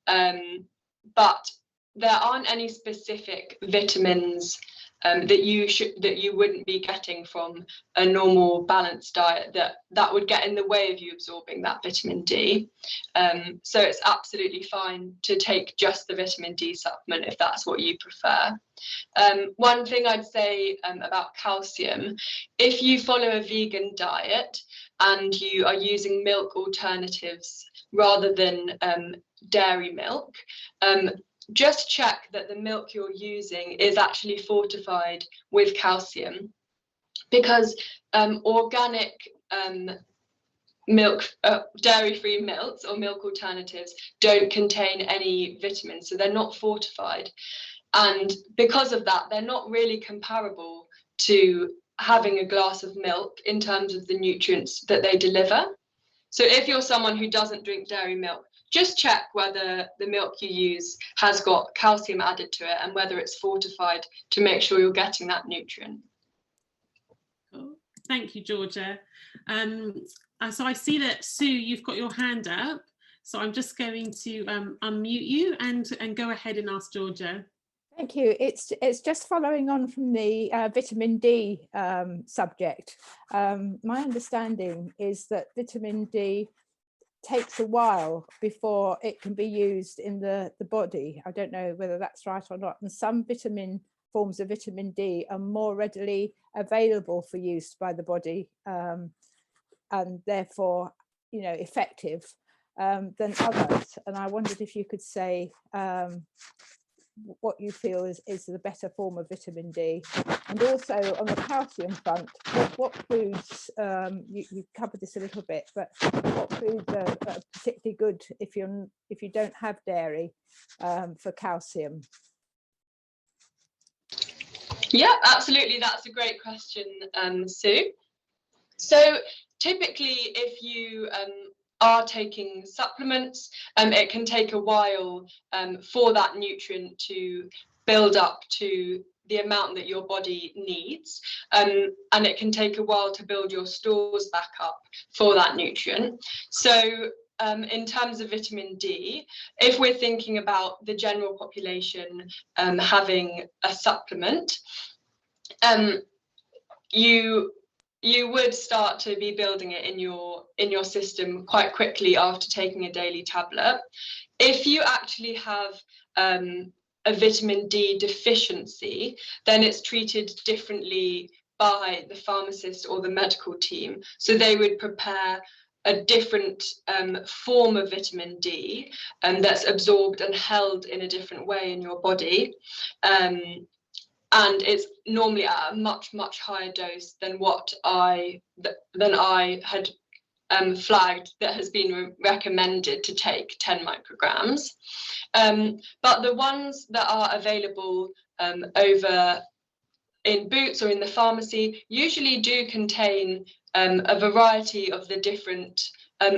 But there aren't any specific vitamins that you wouldn't be getting from a normal balanced diet that would get in the way of you absorbing that vitamin D. So it's absolutely fine to take just the vitamin D supplement if that's what you prefer. One thing I'd say about calcium, if you follow a vegan diet and you are using milk alternatives rather than dairy milk, just check that the milk you're using is actually fortified with calcium, because organic milk, dairy-free milks or milk alternatives don't contain any vitamins, so they're not fortified. And because of that, they're not really comparable to having a glass of milk in terms of the nutrients that they deliver. So if you're someone who doesn't drink dairy milk, just check whether the milk you use has got calcium added to it and whether it's fortified to make sure you're getting that nutrient. Cool. Thank you, Georgia. So I see that, Sue, you've got your hand up. So I'm just going to unmute you and go ahead and ask Georgia. Thank you. It's just following on from the vitamin D subject. My understanding is that vitamin D takes a while before it can be used in the body. I don't know whether that's right or not. And some forms of vitamin D are more readily available for use by the body and therefore, you know, effective than others. And I wondered if you could say what you feel is the better form of vitamin D. And also on the calcium front, what foods, you covered this a little bit, but what foods are particularly good if you don't have dairy for calcium? Yeah, absolutely. That's a great question, Sue. So typically, if you are taking supplements, it can take a while for that nutrient to build up to the amount that your body needs, and it can take a while to build your stores back up for that nutrient. So in terms of vitamin D, if we're thinking about the general population having a supplement, you would start to be building it in your system quite quickly after taking a daily tablet. If you actually have a vitamin D deficiency, then it's treated differently by the pharmacist or the medical team. So they would prepare a different form of vitamin D that's absorbed and held in a different way in your body. And it's normally at a much higher dose than what I had flagged that has been recommended to take 10 micrograms. But the ones that are available over in Boots or in the pharmacy usually do contain a variety of the different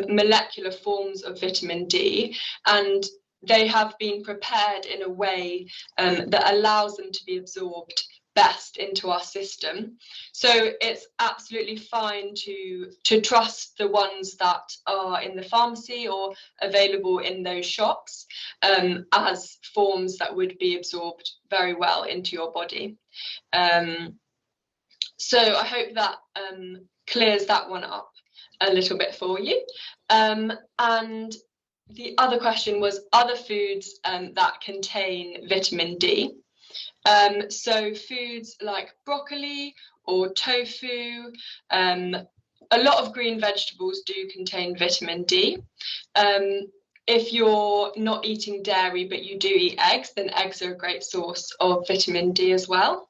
molecular forms of vitamin D, and they have been prepared in a way that allows them to be absorbed best into our system. So it's absolutely fine to trust the ones that are in the pharmacy or available in those shops as forms that would be absorbed very well into your body. So I hope that clears that one up a little bit for you. And the other question was other foods that contain vitamin D. So foods like broccoli or tofu, a lot of green vegetables do contain vitamin D. If you're not eating dairy but you do eat eggs, then eggs are a great source of vitamin D as well.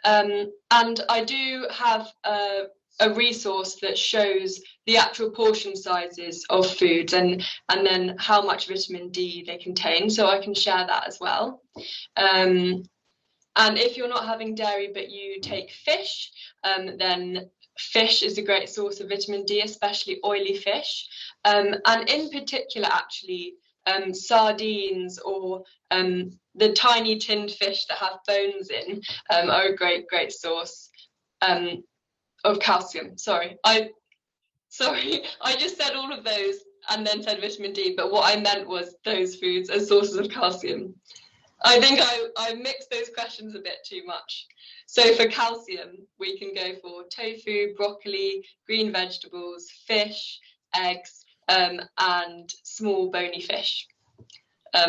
And I do have a resource that shows the actual portion sizes of foods and then how much vitamin D they contain, so I can share that as well. And if you're not having dairy but you take fish, then fish is a great source of vitamin D, especially oily fish. And in particular, actually, sardines or the tiny tinned fish that have bones in are a great source of calcium. Sorry, I just said all of those and then said vitamin D, but what I meant was those foods as sources of calcium. I think I mixed those questions a bit too much. So for calcium, we can go for tofu, broccoli, green vegetables, fish, eggs, and small bony fish.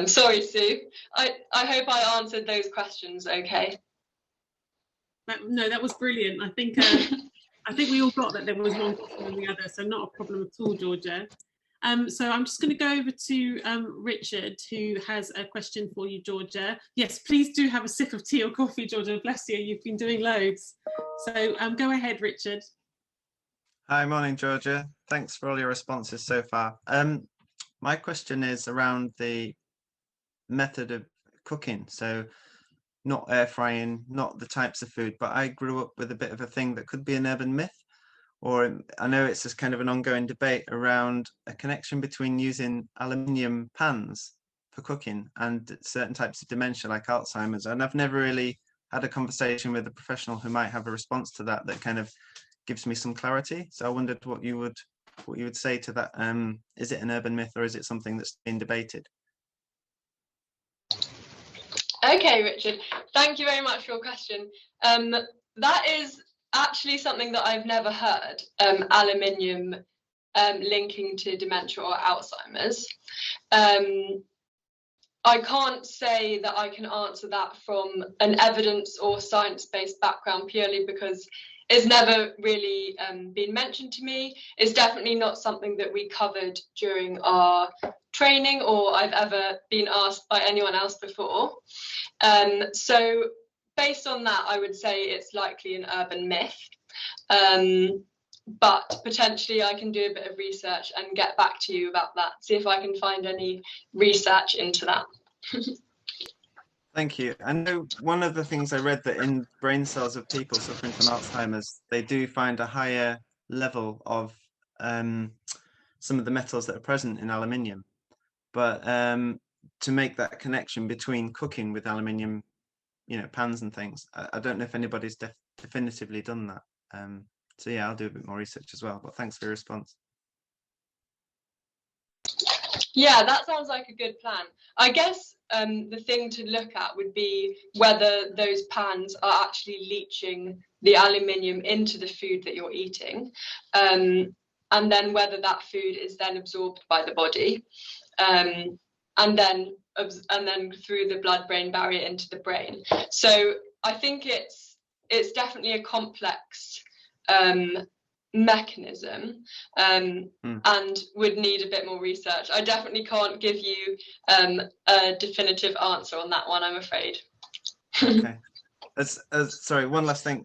Sorry, Sue. I hope I answered those questions okay. No, that was brilliant. I think we all got that there was one question than the other, so not a problem at all, Georgia. So I'm just going to go over to Richard, who has a question for you, Georgia. Yes, please do have a sip of tea or coffee, Georgia. Bless you, you've been doing loads. So go ahead, Richard. Hi, morning, Georgia. Thanks for all your responses so far. My question is around the method of cooking. So not air frying, not the types of food, but I grew up with a bit of a thing that could be an urban myth. Or I know it's just kind of an ongoing debate around a connection between using aluminium pans for cooking and certain types of dementia like Alzheimer's. And I've never really had a conversation with a professional who might have a response to that kind of gives me some clarity. So I wondered what you would say to that. Is it an urban myth or is it something that's been debated? Okay, Richard, thank you very much for your question. That is actually something that I've never heard, aluminium linking to dementia or Alzheimer's. I can't say that I can answer that from an evidence or science-based background purely because it's never really been mentioned to me. It's definitely not something that we covered during our training or I've ever been asked by anyone else before. So based on that, I would say it's likely an urban myth, but potentially I can do a bit of research and get back to you about that, see if I can find any research into that. Thank you. I know one of the things I read that in brain cells of people suffering from Alzheimer's, they do find a higher level of some of the metals that are present in aluminium. But to make that connection between cooking with aluminium, pans and things, I don't know if anybody's definitively done that. So yeah, I'll do a bit more research as well, but thanks for your response. Yeah, that sounds like a good plan. I guess the thing to look at would be whether those pans are actually leaching the aluminium into the food that you're eating, and then whether that food is then absorbed by the body, and then through the blood-brain barrier into the brain. So I think it's definitely a complex mechanism and would need a bit more research. I definitely can't give you a definitive answer on that one, I'm afraid. Okay. Sorry, one last thing.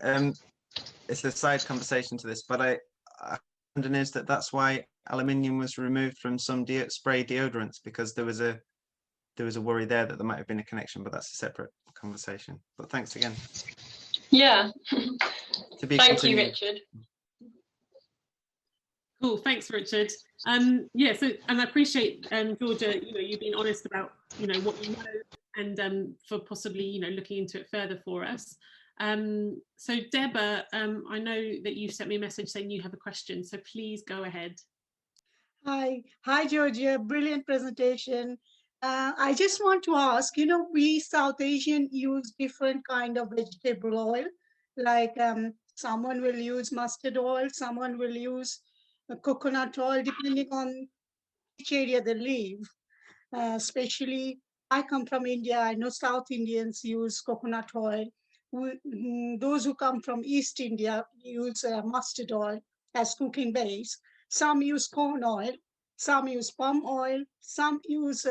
It's a side conversation to this, but I wonder is that's why aluminium was removed from some spray deodorants, because there was a worry there that there might have been a connection, but that's a separate conversation. But thanks again. Yeah. To be Thank you, continued. Richard. Cool, thanks, Richard. Yeah, so and I appreciate Georgia, you being honest about what you know, and for possibly looking into it further for us. So Debra, I know that you sent me a message saying you have a question, so please go ahead. Hi, Georgia. Brilliant presentation. I just want to ask, we South Asian use different kind of vegetable oil, like someone will use mustard oil, someone will use coconut oil, depending on which area they live. Especially, I come from India. I know South Indians use coconut oil. Those who come from East India use mustard oil as cooking base. Some use corn oil, some use palm oil, some use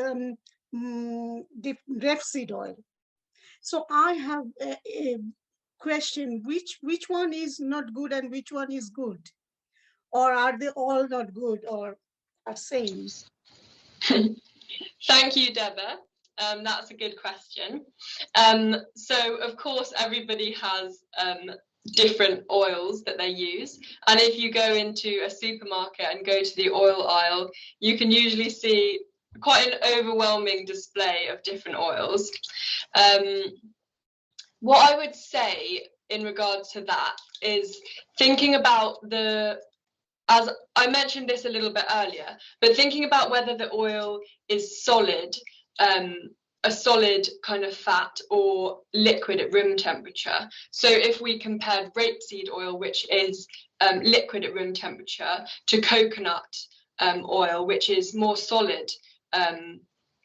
rapeseed oil. So I have a question, which one is not good and which one is good? Or are they all not good or are same? Thank you, Debra. That's a good question. So of course, everybody has different oils that they use. And if you go into a supermarket and go to the oil aisle, you can usually see quite an overwhelming display of different oils. What I would say in regards to that is thinking about as I mentioned this a little bit earlier, but thinking about whether the oil is solid, a solid kind of fat or liquid at room temperature. So if we compared rapeseed oil, which is liquid at room temperature, to coconut oil, which is more solid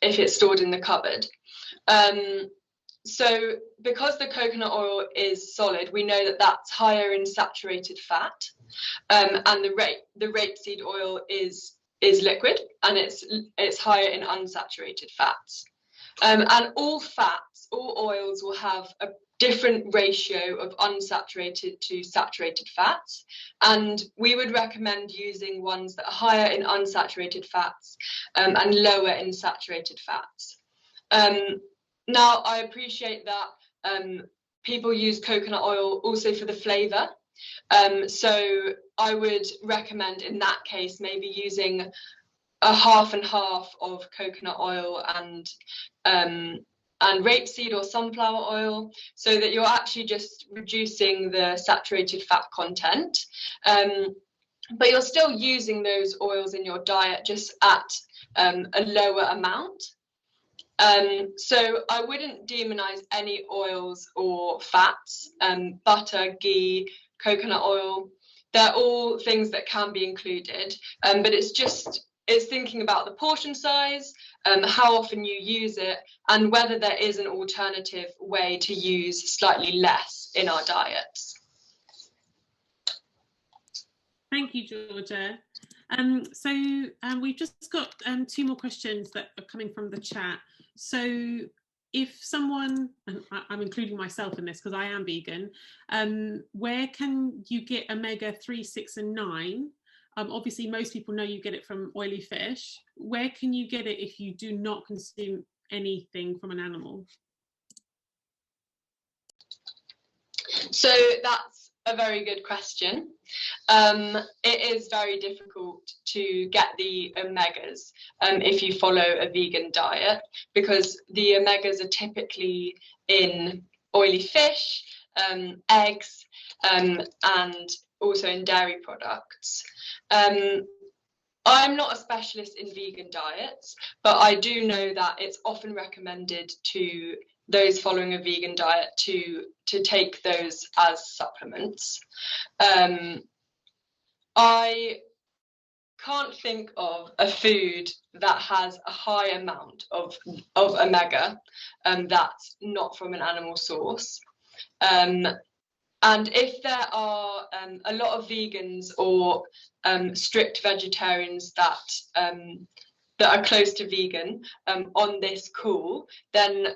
if it's stored in the cupboard. So because the coconut oil is solid, we know that that's higher in saturated fat, and the rapeseed oil is liquid, and it's higher in unsaturated fats. And all fats, all oils will have a different ratio of unsaturated to saturated fats, and we would recommend using ones that are higher in unsaturated fats and lower in saturated fats. Now, I appreciate that people use coconut oil also for the flavour. So I would recommend in that case maybe using a half and half of coconut oil and rapeseed or sunflower oil, so that you're actually just reducing the saturated fat content. But you're still using those oils in your diet, just at a lower amount. So I wouldn't demonize any oils or fats, butter, ghee, coconut oil. They're all things that can be included, but it's thinking about the portion size, how often you use it, and whether there is an alternative way to use slightly less in our diets. Thank you, Georgia. So we've just got 2 more questions that are coming from the chat. So if someone, and I'm including myself in this because I am vegan, where can you get omega-3, 6 and 9? Obviously, most people know you get it from oily fish. Where can you get it if you do not consume anything from an animal? So that's a very good question. It is very difficult to get the omegas if you follow a vegan diet, because the omegas are typically in oily fish, eggs, and also in dairy products. I'm not a specialist in vegan diets, but I do know that it's often recommended to those following a vegan diet to take those as supplements. I can't think of a food that has a high amount of omega that's not from an animal source. And if there are a lot of vegans or strict vegetarians that are close to vegan on this call, then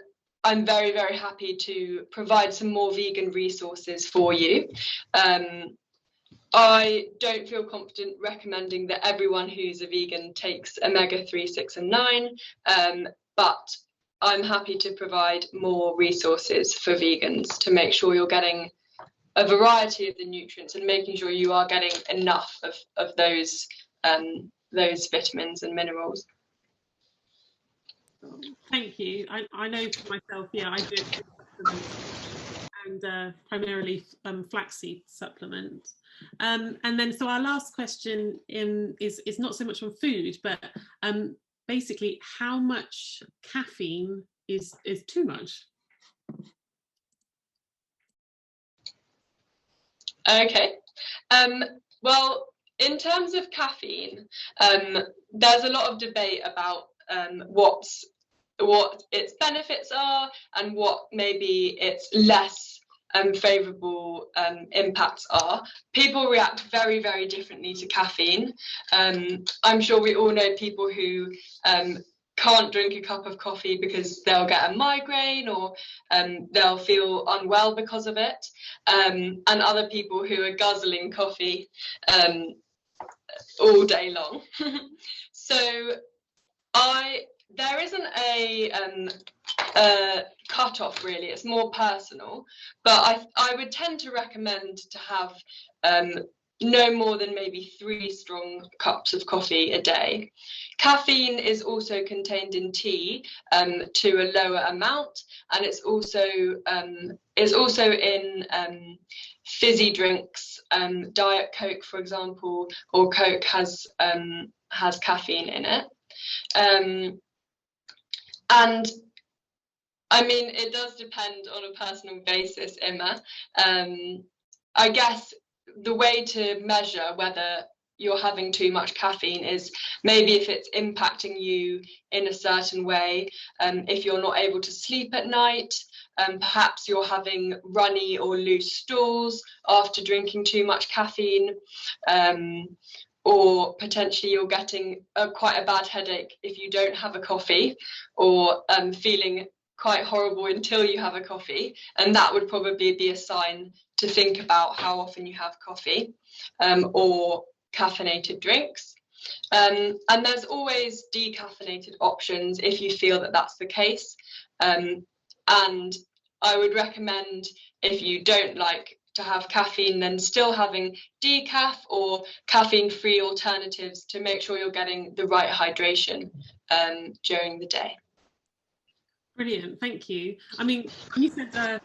I'm very, very happy to provide some more vegan resources for you. I don't feel confident recommending that everyone who's a vegan takes omega-3, 6 and 9, but I'm happy to provide more resources for vegans to make sure you're getting a variety of the nutrients and making sure you are getting enough of those vitamins and minerals. Thank you. I know for myself, yeah, I do and primarily flaxseed supplement. And then so our last question is not so much on food, but basically how much caffeine is too much? Okay. Well, in terms of caffeine, there's a lot of debate about what its benefits are and what maybe its less favourable impacts are. People react very, very differently to caffeine. I'm sure we all know people who can't drink a cup of coffee because they'll get a migraine or they'll feel unwell because of it, and other people who are guzzling coffee all day long. So there isn't a cut-off really, it's more personal, but I would tend to recommend to have no more than maybe 3 strong cups of coffee a day. Caffeine is also contained in tea to a lower amount, and it's also in fizzy drinks. Diet Coke, for example, or Coke has caffeine in it. And I mean, it does depend on a personal basis, Emma. I guess the way to measure whether you're having too much caffeine is maybe if it's impacting you in a certain way, if you're not able to sleep at night, perhaps you're having runny or loose stools after drinking too much caffeine, or potentially you're getting quite a bad headache if you don't have a coffee, or feeling quite horrible until you have a coffee, and that would probably be a sign to think about how often you have coffee or caffeinated drinks. And there's always decaffeinated options if you feel that that's the case. And I would recommend, if you don't like to have caffeine, then still having decaf or caffeine-free alternatives to make sure you're getting the right hydration during the day. Brilliant, thank you. I mean, you said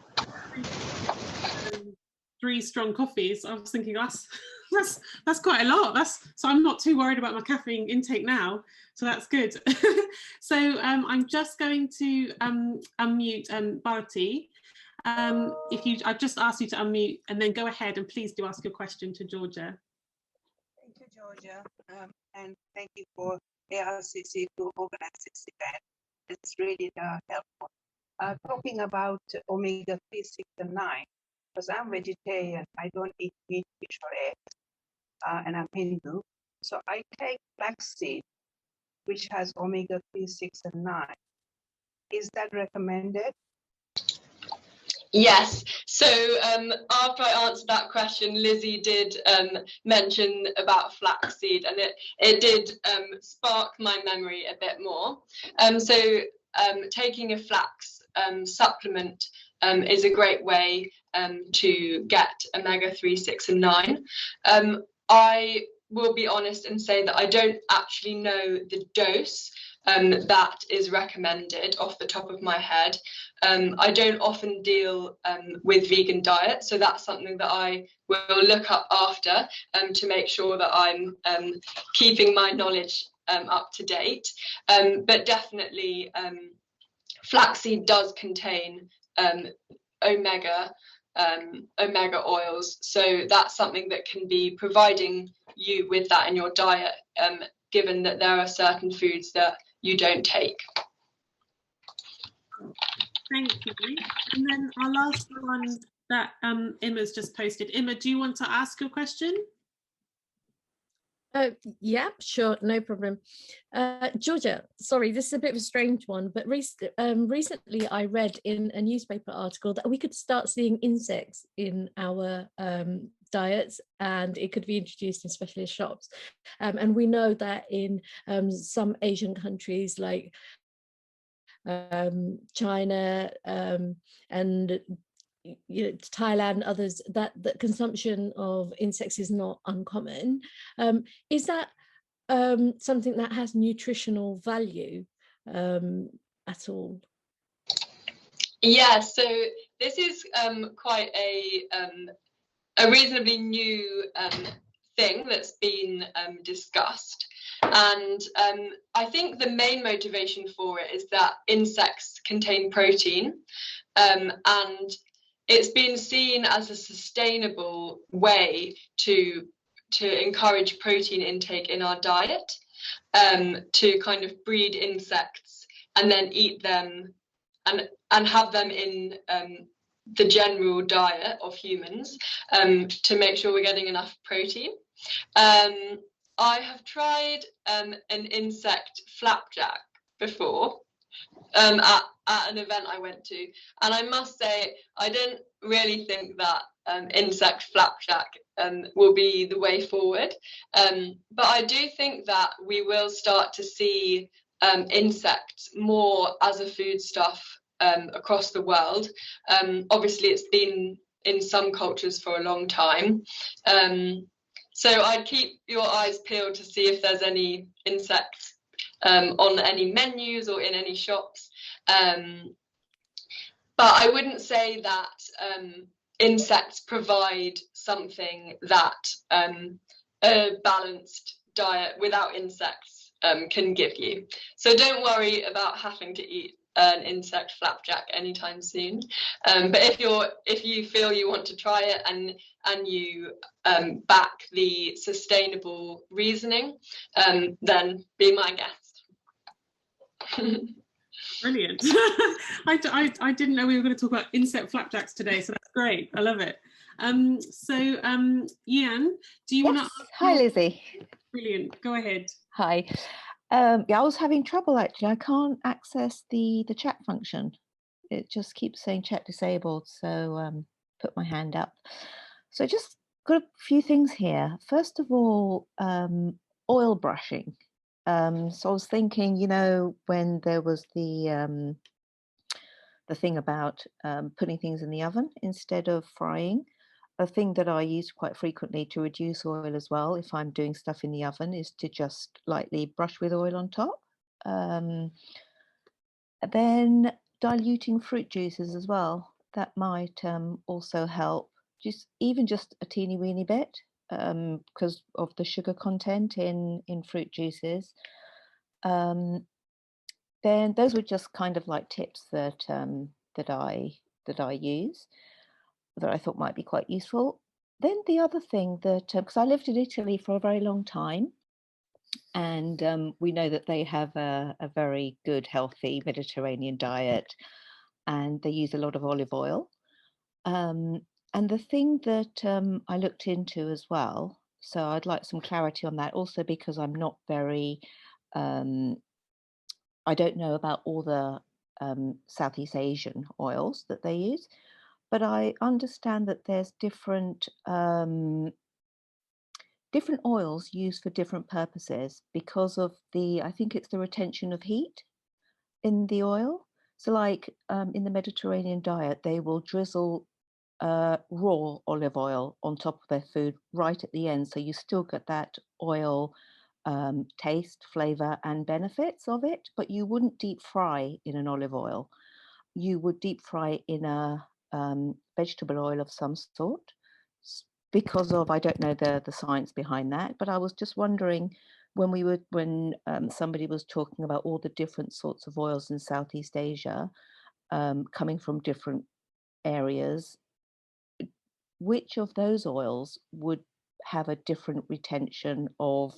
3 strong coffees. I was thinking that's quite a lot. So I'm not too worried about my caffeine intake now. So that's good. So I'm just going to unmute Bharati. I've just asked you to unmute, and then go ahead and please do ask your question to Georgia. Thank you, Georgia, and thank you for ARCC to organize this event. It's really helpful. Talking about omega 3, 6, and 9, because I'm vegetarian, I don't eat meat, fish, or eggs, and I'm Hindu. So I take flaxseed, which has omega 3, 6, and 9. Is that recommended? Yes. So after I answered that question, Lizzie did mention about flaxseed, and it did spark my memory a bit more. So taking a flax supplement is a great way to get omega-3, 6, and 9. I will be honest and say that I don't actually know the dose that is recommended off the top of my head. I don't often deal with vegan diet, so that's something that I will look up after to make sure that I'm keeping my knowledge up to date. But definitely flaxseed does contain omega oils, so that's something that can be providing you with that in your diet, given that there are certain foods that you don't take. Thank you. And then our last one that Emma's just posted. Emma, do you want to ask your question? Yeah, sure, no problem. Georgia, sorry, this is a bit of a strange one, but recently I read in a newspaper article that we could start seeing insects in our diets, and it could be introduced in specialist shops. And we know that in some Asian countries like China and Thailand, others, that the consumption of insects is not uncommon. Is that something that has nutritional value at all? Yeah, so this is quite a reasonably new thing that's been discussed. And I think the main motivation for it is that insects contain protein, and it's been seen as a sustainable way to encourage protein intake in our diet, to kind of breed insects and then eat them and have them in the general diet of humans, to make sure we're getting enough protein. I have tried an insect flapjack before at an event I went to, and I must say I didn't really think that insect flapjack will be the way forward, but I do think that we will start to see insects more as a foodstuff across the world. Obviously it's been in some cultures for a long time, so I'd keep your eyes peeled to see if there's any insects on any menus or in any shops. But I wouldn't say that insects provide something that a balanced diet without insects can give you. So don't worry about having to eat an insect flapjack anytime soon. But if you feel you want to try it and you back the sustainable reasoning, then be my guest. Brilliant. I didn't know we were going to talk about insect flapjacks today, so that's great. I love it. Yan, do you want to? Hi, Lizzie. Brilliant. Go ahead. Hi. Yeah, I was having trouble actually. I can't access the chat function. It just keeps saying chat disabled. So put my hand up. So just got a few things here. First of all, oil brushing. So I was thinking, you know, when there was the thing about putting things in the oven instead of frying, a thing that I use quite frequently to reduce oil as well, if I'm doing stuff in the oven, is to just lightly brush with oil on top. Then diluting fruit juices as well. That might also help, even just a teeny weeny bit, because of the sugar content in fruit juices. Then those were just kind of like tips that I use, that I thought might be quite useful. Then the other thing that, because I lived in Italy for a very long time, and we know that they have a very good, healthy Mediterranean diet, and they use a lot of olive oil. And the thing that I looked into as well, so I'd like some clarity on that, also because I'm not very, I don't know about all the Southeast Asian oils that they use, but I understand that there's different oils used for different purposes because of I think it's the retention of heat in the oil. So like in the Mediterranean diet, they will drizzle raw olive oil on top of their food right at the end. So you still get that oil taste, flavor, and benefits of it, but you wouldn't deep fry in an olive oil. You would deep fry in a vegetable oil of some sort, because of, I don't know the science behind that, but I was just wondering when somebody was talking about all the different sorts of oils in Southeast Asia coming from different areas, which of those oils would have a different retention of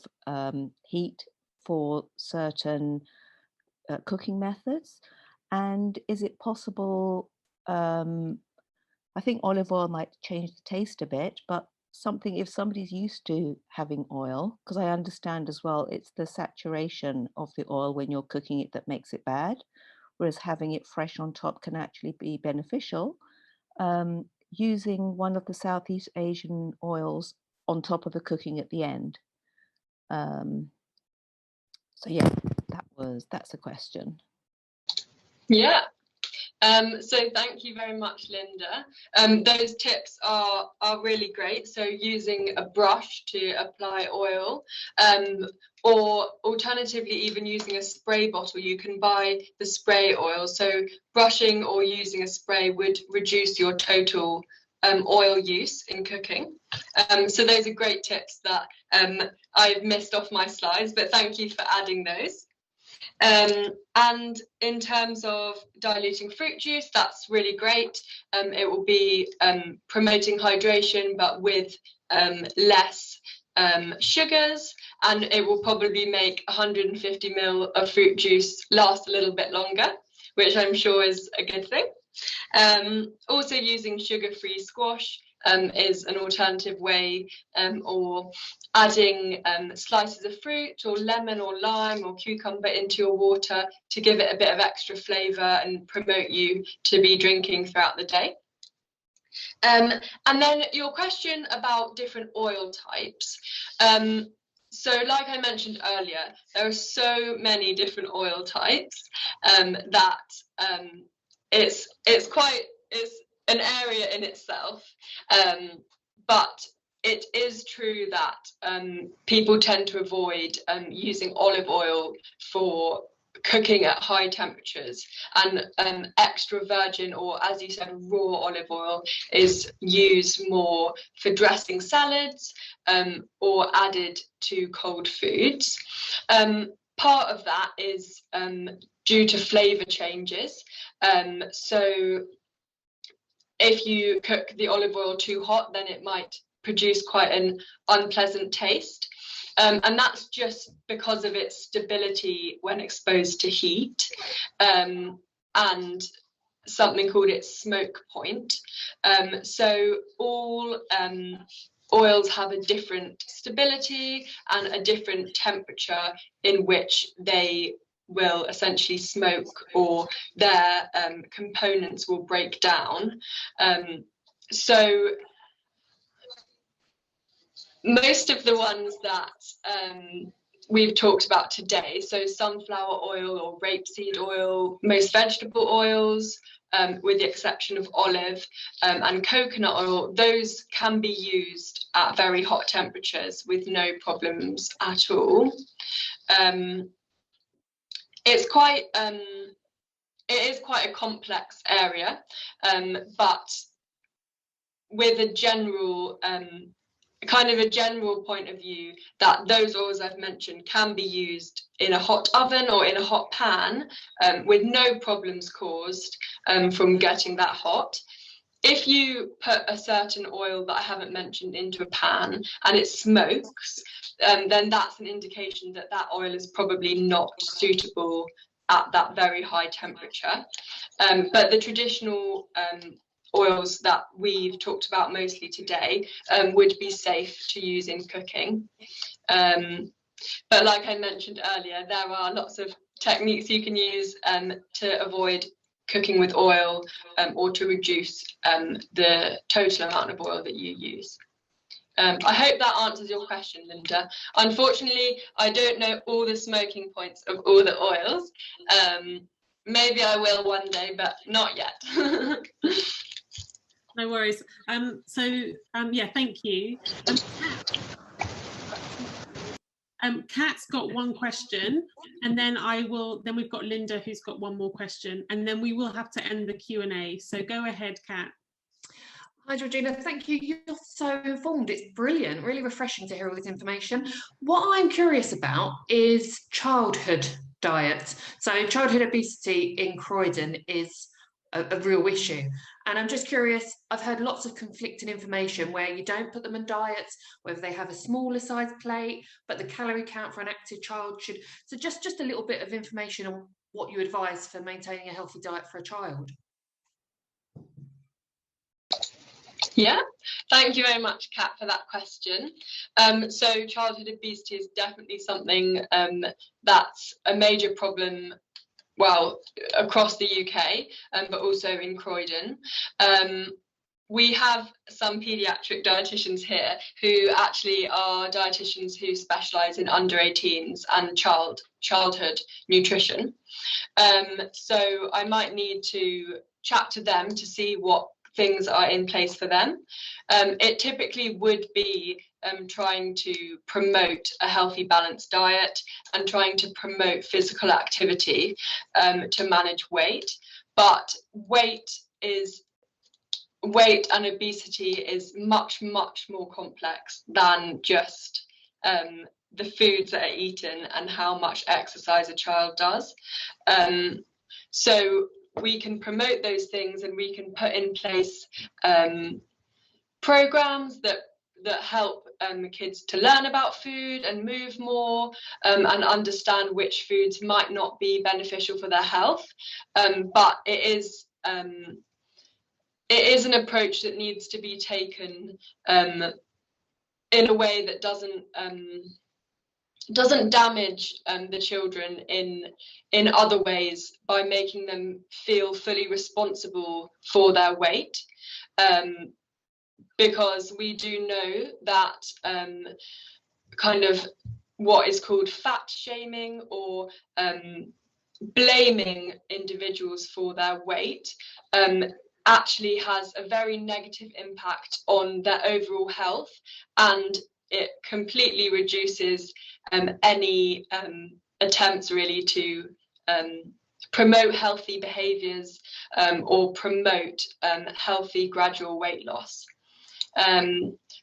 heat for certain cooking methods? And is it possible, I think olive oil might change the taste a bit, but if somebody's used to having oil, because I understand as well, it's the saturation of the oil when you're cooking it that makes it bad, whereas having it fresh on top can actually be beneficial. Using one of the Southeast Asian oils on top of the cooking at the end. So yeah, that's a question. Yeah, So thank you very much, Linda. Those tips are really great. So using a brush to apply oil, or alternatively even using a spray bottle. You can buy the spray oil. So brushing or using a spray would reduce your total oil use in cooking. So those are great tips that I've missed off my slides, but thank you for adding those. And in terms of diluting fruit juice, that's really great. It will be promoting hydration, but with less sugars, and it will probably make 150 ml of fruit juice last a little bit longer, which I'm sure is a good thing. Also using sugar-free squash is an alternative way, or adding slices of fruit or lemon or lime or cucumber into your water to give it a bit of extra flavour and promote you to be drinking throughout the day. And then your question about different oil types. So like I mentioned earlier, there are so many different oil types that it's an area in itself, but it is true that people tend to avoid using olive oil for cooking at high temperatures, and extra virgin, or as you said, raw olive oil is used more for dressing salads or added to cold foods. Part of that is due to flavour changes. So if you cook the olive oil too hot, then it might produce quite an unpleasant taste. And that's just because of its stability when exposed to heat, and something called its smoke point. So all oils have a different stability and a different temperature in which they will essentially smoke, or their components will break down. So most of the ones that we've talked about today, so sunflower oil or rapeseed oil, most vegetable oils, with the exception of olive and coconut oil, those can be used at very hot temperatures with no problems at all. It is quite a complex area, but with a general general point of view, that those oils I've mentioned can be used in a hot oven or in a hot pan with no problems caused from getting that hot. If you put a certain oil that I haven't mentioned into a pan and it smokes, then that's an indication that that oil is probably not suitable at that very high temperature. But the traditional oils that we've talked about mostly today would be safe to use in cooking. But like I mentioned earlier, there are lots of techniques you can use to avoid cooking with oil or to reduce the total amount of oil that you use. I hope that answers your question, Linda. Unfortunately, I don't know all the smoking points of all the oils. Maybe I will one day, but not yet. No worries. Yeah, thank you. Kat's got one question, and then then we've got Linda who's got one more question, and then we will have to end the Q&A. So go ahead, Kat. Hi, Georgina. Thank you. You're so informed. It's brilliant, really refreshing to hear all this information. What I'm curious about is childhood diets. So childhood obesity in Croydon is a real issue. And I'm just curious, I've heard lots of conflicting information where you don't put them on diets, whether they have a smaller size plate, but the calorie count for an active child should. So just a little bit of information on what you advise for maintaining a healthy diet for a child. Yeah, thank you very much, Kat, for that question. So childhood obesity is definitely something that's a major problem, well, across the UK, but also in Croydon. we have some paediatric dietitians here who actually are dietitians who specialise in under 18s and childhood nutrition. So I might need to chat to them to see what things are in place for them. It typically would be trying to promote a healthy, balanced diet and trying to promote physical activity to manage weight. But weight and obesity is much, much more complex than just the foods that are eaten and how much exercise a child does. So we can promote those things, and we can put in place programs that help kids to learn about food and move more, and understand which foods might not be beneficial for their health. But it is an approach that needs to be taken in a way that doesn't damage the children in other ways, by making them feel fully responsible for their weight. Because we do know that kind of what is called fat shaming, or blaming individuals for their weight, actually has a very negative impact on their overall health, and it completely reduces any attempts really to promote healthy behaviours or promote healthy gradual weight loss.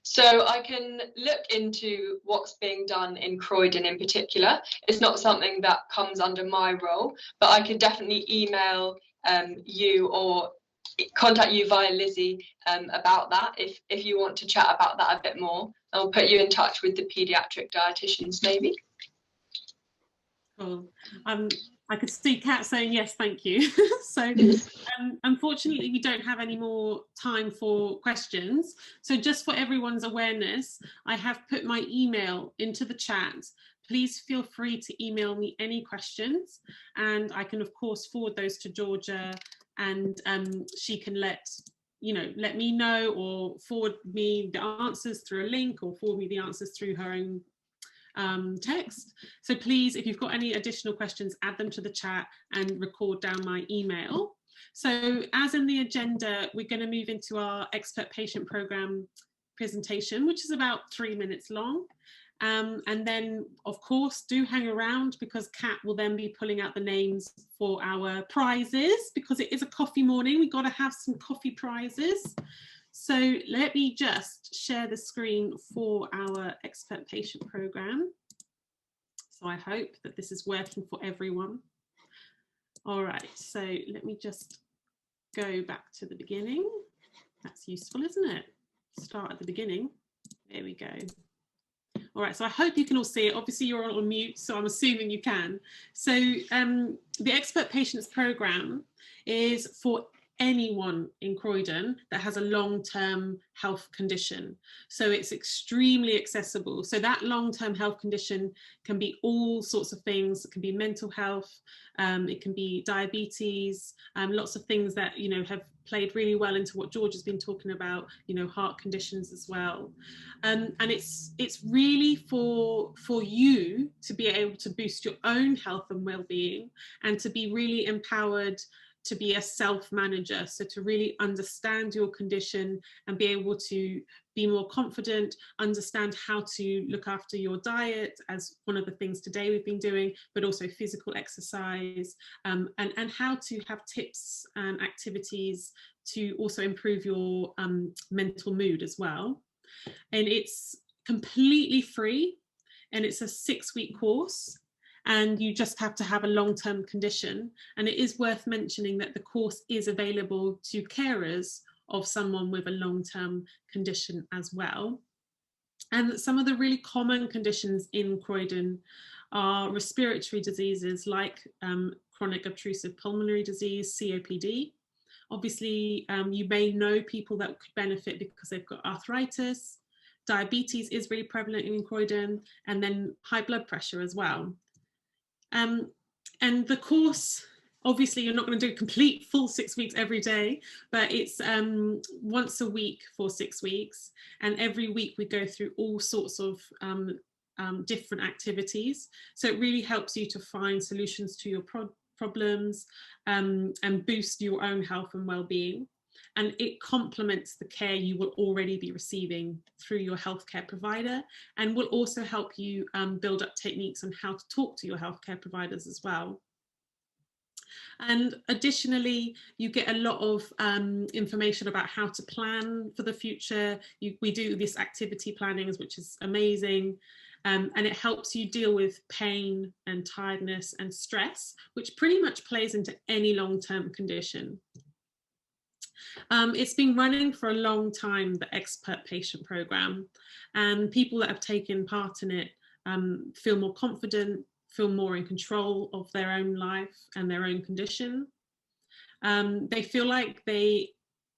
So I can look into what's being done in Croydon in particular. It's not something that comes under my role, but I can definitely email you or contact you via Lizzie about that if you want to chat about that a bit more. I'll put you in touch with the paediatric dietitians maybe. Cool. I could see Kat saying yes, thank you. So unfortunately, we don't have any more time for questions. So just for everyone's awareness, I have put my email into the chat. Please feel free to email me any questions, and I can of course forward those to Georgia, and she can let me know, or forward me the answers through a link, or forward me the answers through her own text. So please, if you've got any additional questions, add them to the chat and record down my email. So as in the agenda, we're going to move into our expert patient program presentation, which is about 3 minutes long. And then, of course, do hang around, because Kat will then be pulling out the names for our prizes, because it is a coffee morning. We've got to have some coffee prizes. So let me just share the screen for our expert patient program. So I hope that this is working for everyone. All right, so let me just go back to the beginning. That's useful, isn't it? Start at the beginning. There we go. All right, so I hope you can all see it. Obviously you're all on mute, so I'm assuming you can. So the Expert Patients Programme is for anyone in Croydon that has a long-term health condition. So it's extremely accessible. So that long-term health condition can be all sorts of things. It can be mental health, it can be diabetes, lots of things that, have played really well into what George has been talking about, heart conditions as well. And it's really for you to be able to boost your own health and well-being, and to be really empowered to be a self-manager, so to really understand your condition and be able to be more confident, understand how to look after your diet, as one of the things today we've been doing, but also physical exercise, and how to have tips and activities to also improve your mental mood as well. And it's completely free, and it's a 6-week course. And you just have to have a long-term condition. And it is worth mentioning that the course is available to carers of someone with a long-term condition as well. And some of the really common conditions in Croydon are respiratory diseases like chronic obstructive pulmonary disease, COPD. Obviously, you may know people that could benefit because they've got arthritis. Diabetes is really prevalent in Croydon, and then high blood pressure as well. And the course Obviously, you're not going to do a complete full 6 weeks every day, but it's once a week for 6 weeks. And every week we go through all sorts of different activities. So it really helps you to find solutions to your problems and boost your own health and well-being. And it complements the care you will already be receiving through your healthcare provider, and will also help you build up techniques on how to talk to your healthcare providers as well. And additionally, you get a lot of information about how to plan for the future. We do this activity planning, which is amazing. And it helps you deal with pain and tiredness and stress, which pretty much plays into any long-term condition. It's been running for a long time, the Expert Patient Programme, and people that have taken part in it feel more confident, feel more in control of their own life and their own condition. They feel like they're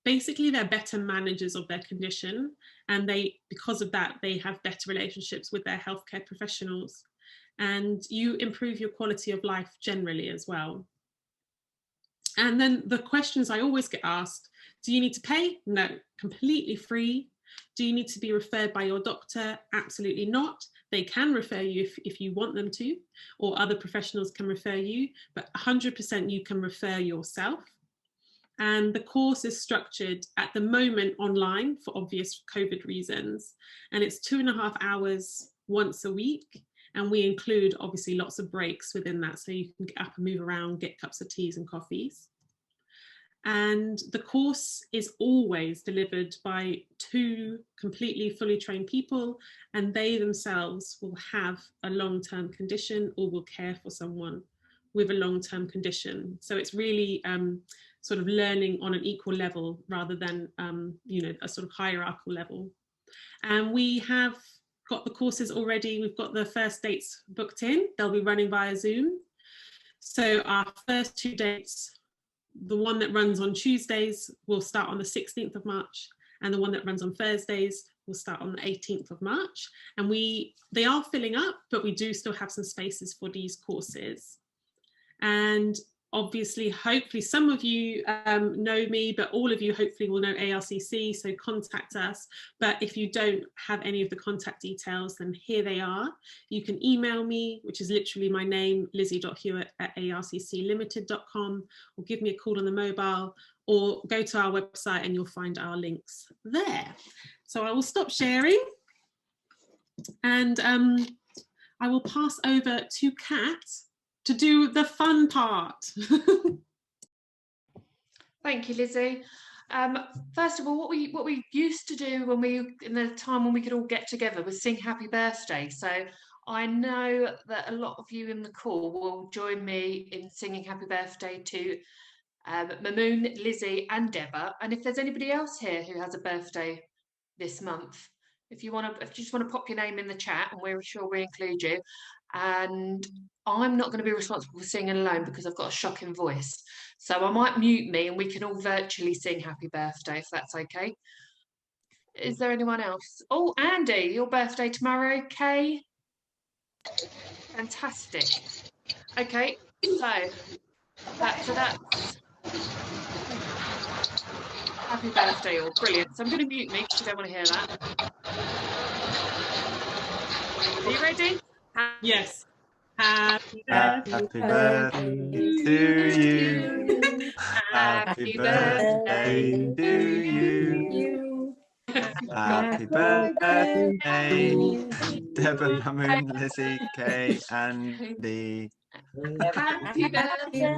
better managers of their condition, and because of that, they have better relationships with their healthcare professionals, and you improve your quality of life generally as well. And then the questions I always get asked: do you need to pay? No, completely free. Do you need to be referred by your doctor? Absolutely not. They can refer you if you want them to, or other professionals can refer you, but 100% you can refer yourself. And the course is structured at the moment online for obvious COVID reasons. And it's 2.5 hours once a week. And we include obviously lots of breaks within that, so you can get up and move around, get cups of teas and coffees. And the course is always delivered by 2 completely fully trained people, and they themselves will have a long-term condition or will care for someone with a long-term condition. So it's really sort of learning on an equal level rather than a sort of hierarchical level. And we have got the courses already. We've got the first dates booked in. They'll be running via Zoom. So our first 2 dates, the one that runs on Tuesdays will start on the 16th of March, and the one that runs on Thursdays will start on the 18th of March. And they are filling up, but we do still have some spaces for these courses. And obviously, hopefully some of you know me, but all of you hopefully will know ARCC, so contact us. But if you don't have any of the contact details, then here they are. You can email me, which is literally my name, lizzie.hewitt@arcclimited.com, or give me a call on the mobile, or go to our website and you'll find our links there. So I will stop sharing, and I will pass over to Kat to do the fun part. Thank you, Lizzie. First of all, what we used to do in the time when we could all get together was sing happy birthday. So I know that a lot of you in the call will join me in singing happy birthday to Mamoon, Lizzie and Deborah. And if there's anybody else here who has a birthday this month, if you just want to pop your name in the chat, and we're sure we include you. And I'm not going to be responsible for singing alone because I've got a shocking voice. So I might mute me and we can all virtually sing happy birthday, if that's okay. Is there anyone else? Oh, Andy, your birthday tomorrow, Kay? Fantastic. Okay, so that's happy birthday all. Brilliant. So I'm going to mute me because you don't want to hear that. Are you ready? Yes. Happy birthday to you. Happy birthday to you. Happy birthday, Deborah, Mamoon, Lizzie, Kay, Andy. Happy birthday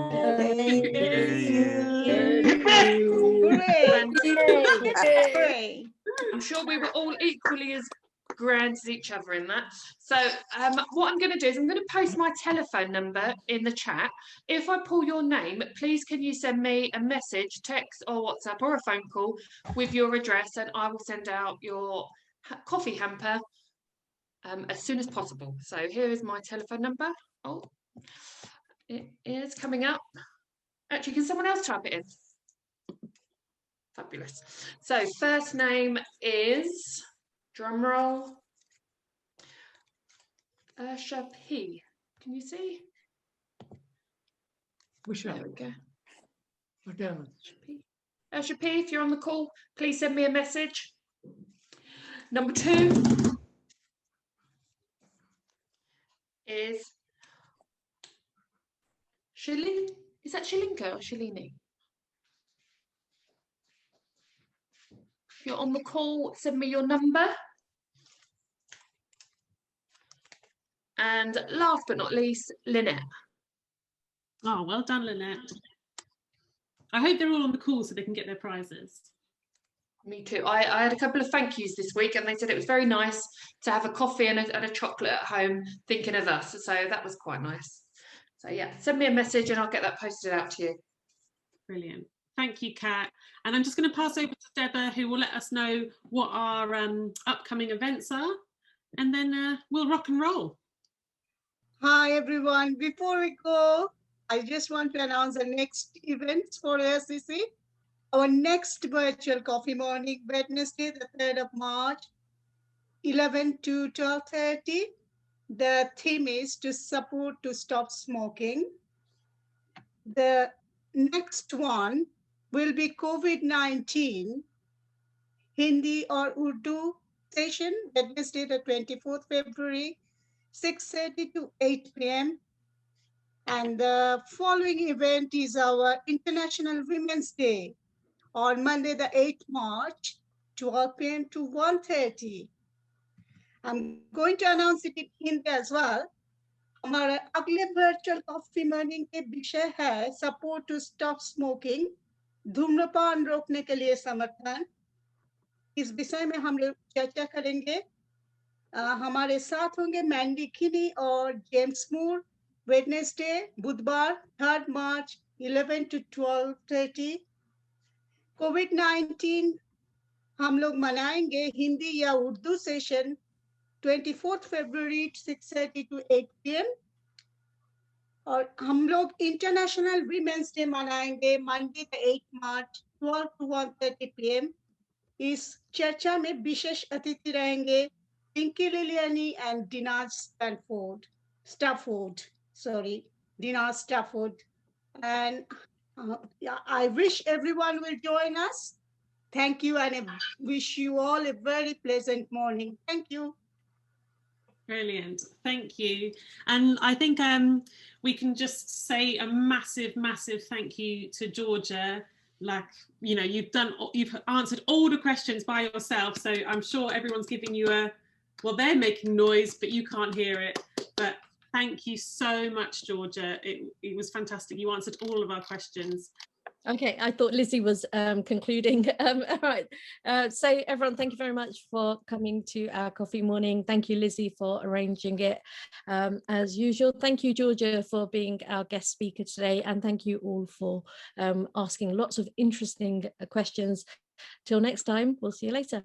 Hooray! I'm sure we were all equally as grand as each other in that. So what I'm going to do is I'm going to post my telephone number in the chat. If I pull your name, please can you send me a message, text or WhatsApp or a phone call with your address, and I will send out your coffee hamper as soon as possible. So here is my telephone number. Oh, it is coming up. Actually, can someone else type it in? Fabulous. So first name is, drum roll, Ursha P. Can you see? There we go. We're done. Shapir, if you're on the call, please send me a message. Number 2 is Shalin. Is that Shalinka or Shalini? If you're on the call, send me your number. And last but not least, Lynette. Oh, well done, Lynette. I hope they're all on the call so they can get their prizes. Me too. I had a couple of thank yous this week, and they said it was very nice to have a coffee and a chocolate at home thinking of us. So that was quite nice. So yeah, send me a message and I'll get that posted out to you. Brilliant. Thank you, Kat. And I'm just going to pass over to Deborah, who will let us know what our upcoming events are. And then we'll rock and roll. Hi, everyone. Before we go, I just want to announce the next events for ARCC. Our next virtual coffee morning, Wednesday, the 3rd of March, 11 to 12:30. The theme is to support to stop smoking. The next one will be COVID-19 Hindi or Urdu session, Wednesday, the 24th February, 6:30 to 8 p.m. And the following event is our International Women's Day on Monday, the 8th March, 12 p.m. to 1:30. I'm going to announce it in Hindi as well. हमारा अगले virtual coffee morning के विषय है support to stop smoking, धूम्रपान रोकने के लिए समर्थन। इस विषय में हम लोग चर्चा करेंगे। हमारे साथ होंगे मैंडी किनी और जेम्स मूर। वेडनेसडे बुधवार 3rd मार्च 11 to 12:30। कोविड-19 हम लोग मनाएंगे हिंदी या Urdu session 24th February 6:30 to 8 p.m. और हम लोग इंटरनेशनल वीमेंस डे मनाएंगे मंडे 8 मार्च 12 to 1:30 p.m. इस चर्चा में विशेष अतिथि रहेंगे Pinki Liliyani and Dina Stafford and I wish everyone will join us. Thank you, and I wish you all a very pleasant morning. Thank you. Brilliant. Thank you. And I think we can just say a massive thank you to Georgia. Like, you know, you've answered all the questions by yourself, so I'm sure everyone's giving you they're making noise but you can't hear it. But thank you so much, Georgia. It was fantastic. You answered all of our questions. Okay, I thought Lizzie was concluding. All right, so everyone, thank you very much for coming to our coffee morning. Thank you, Lizzie, for arranging it. As usual, thank you, Georgia, for being our guest speaker today, and thank you all for asking lots of interesting questions. Till next time, we'll see you later.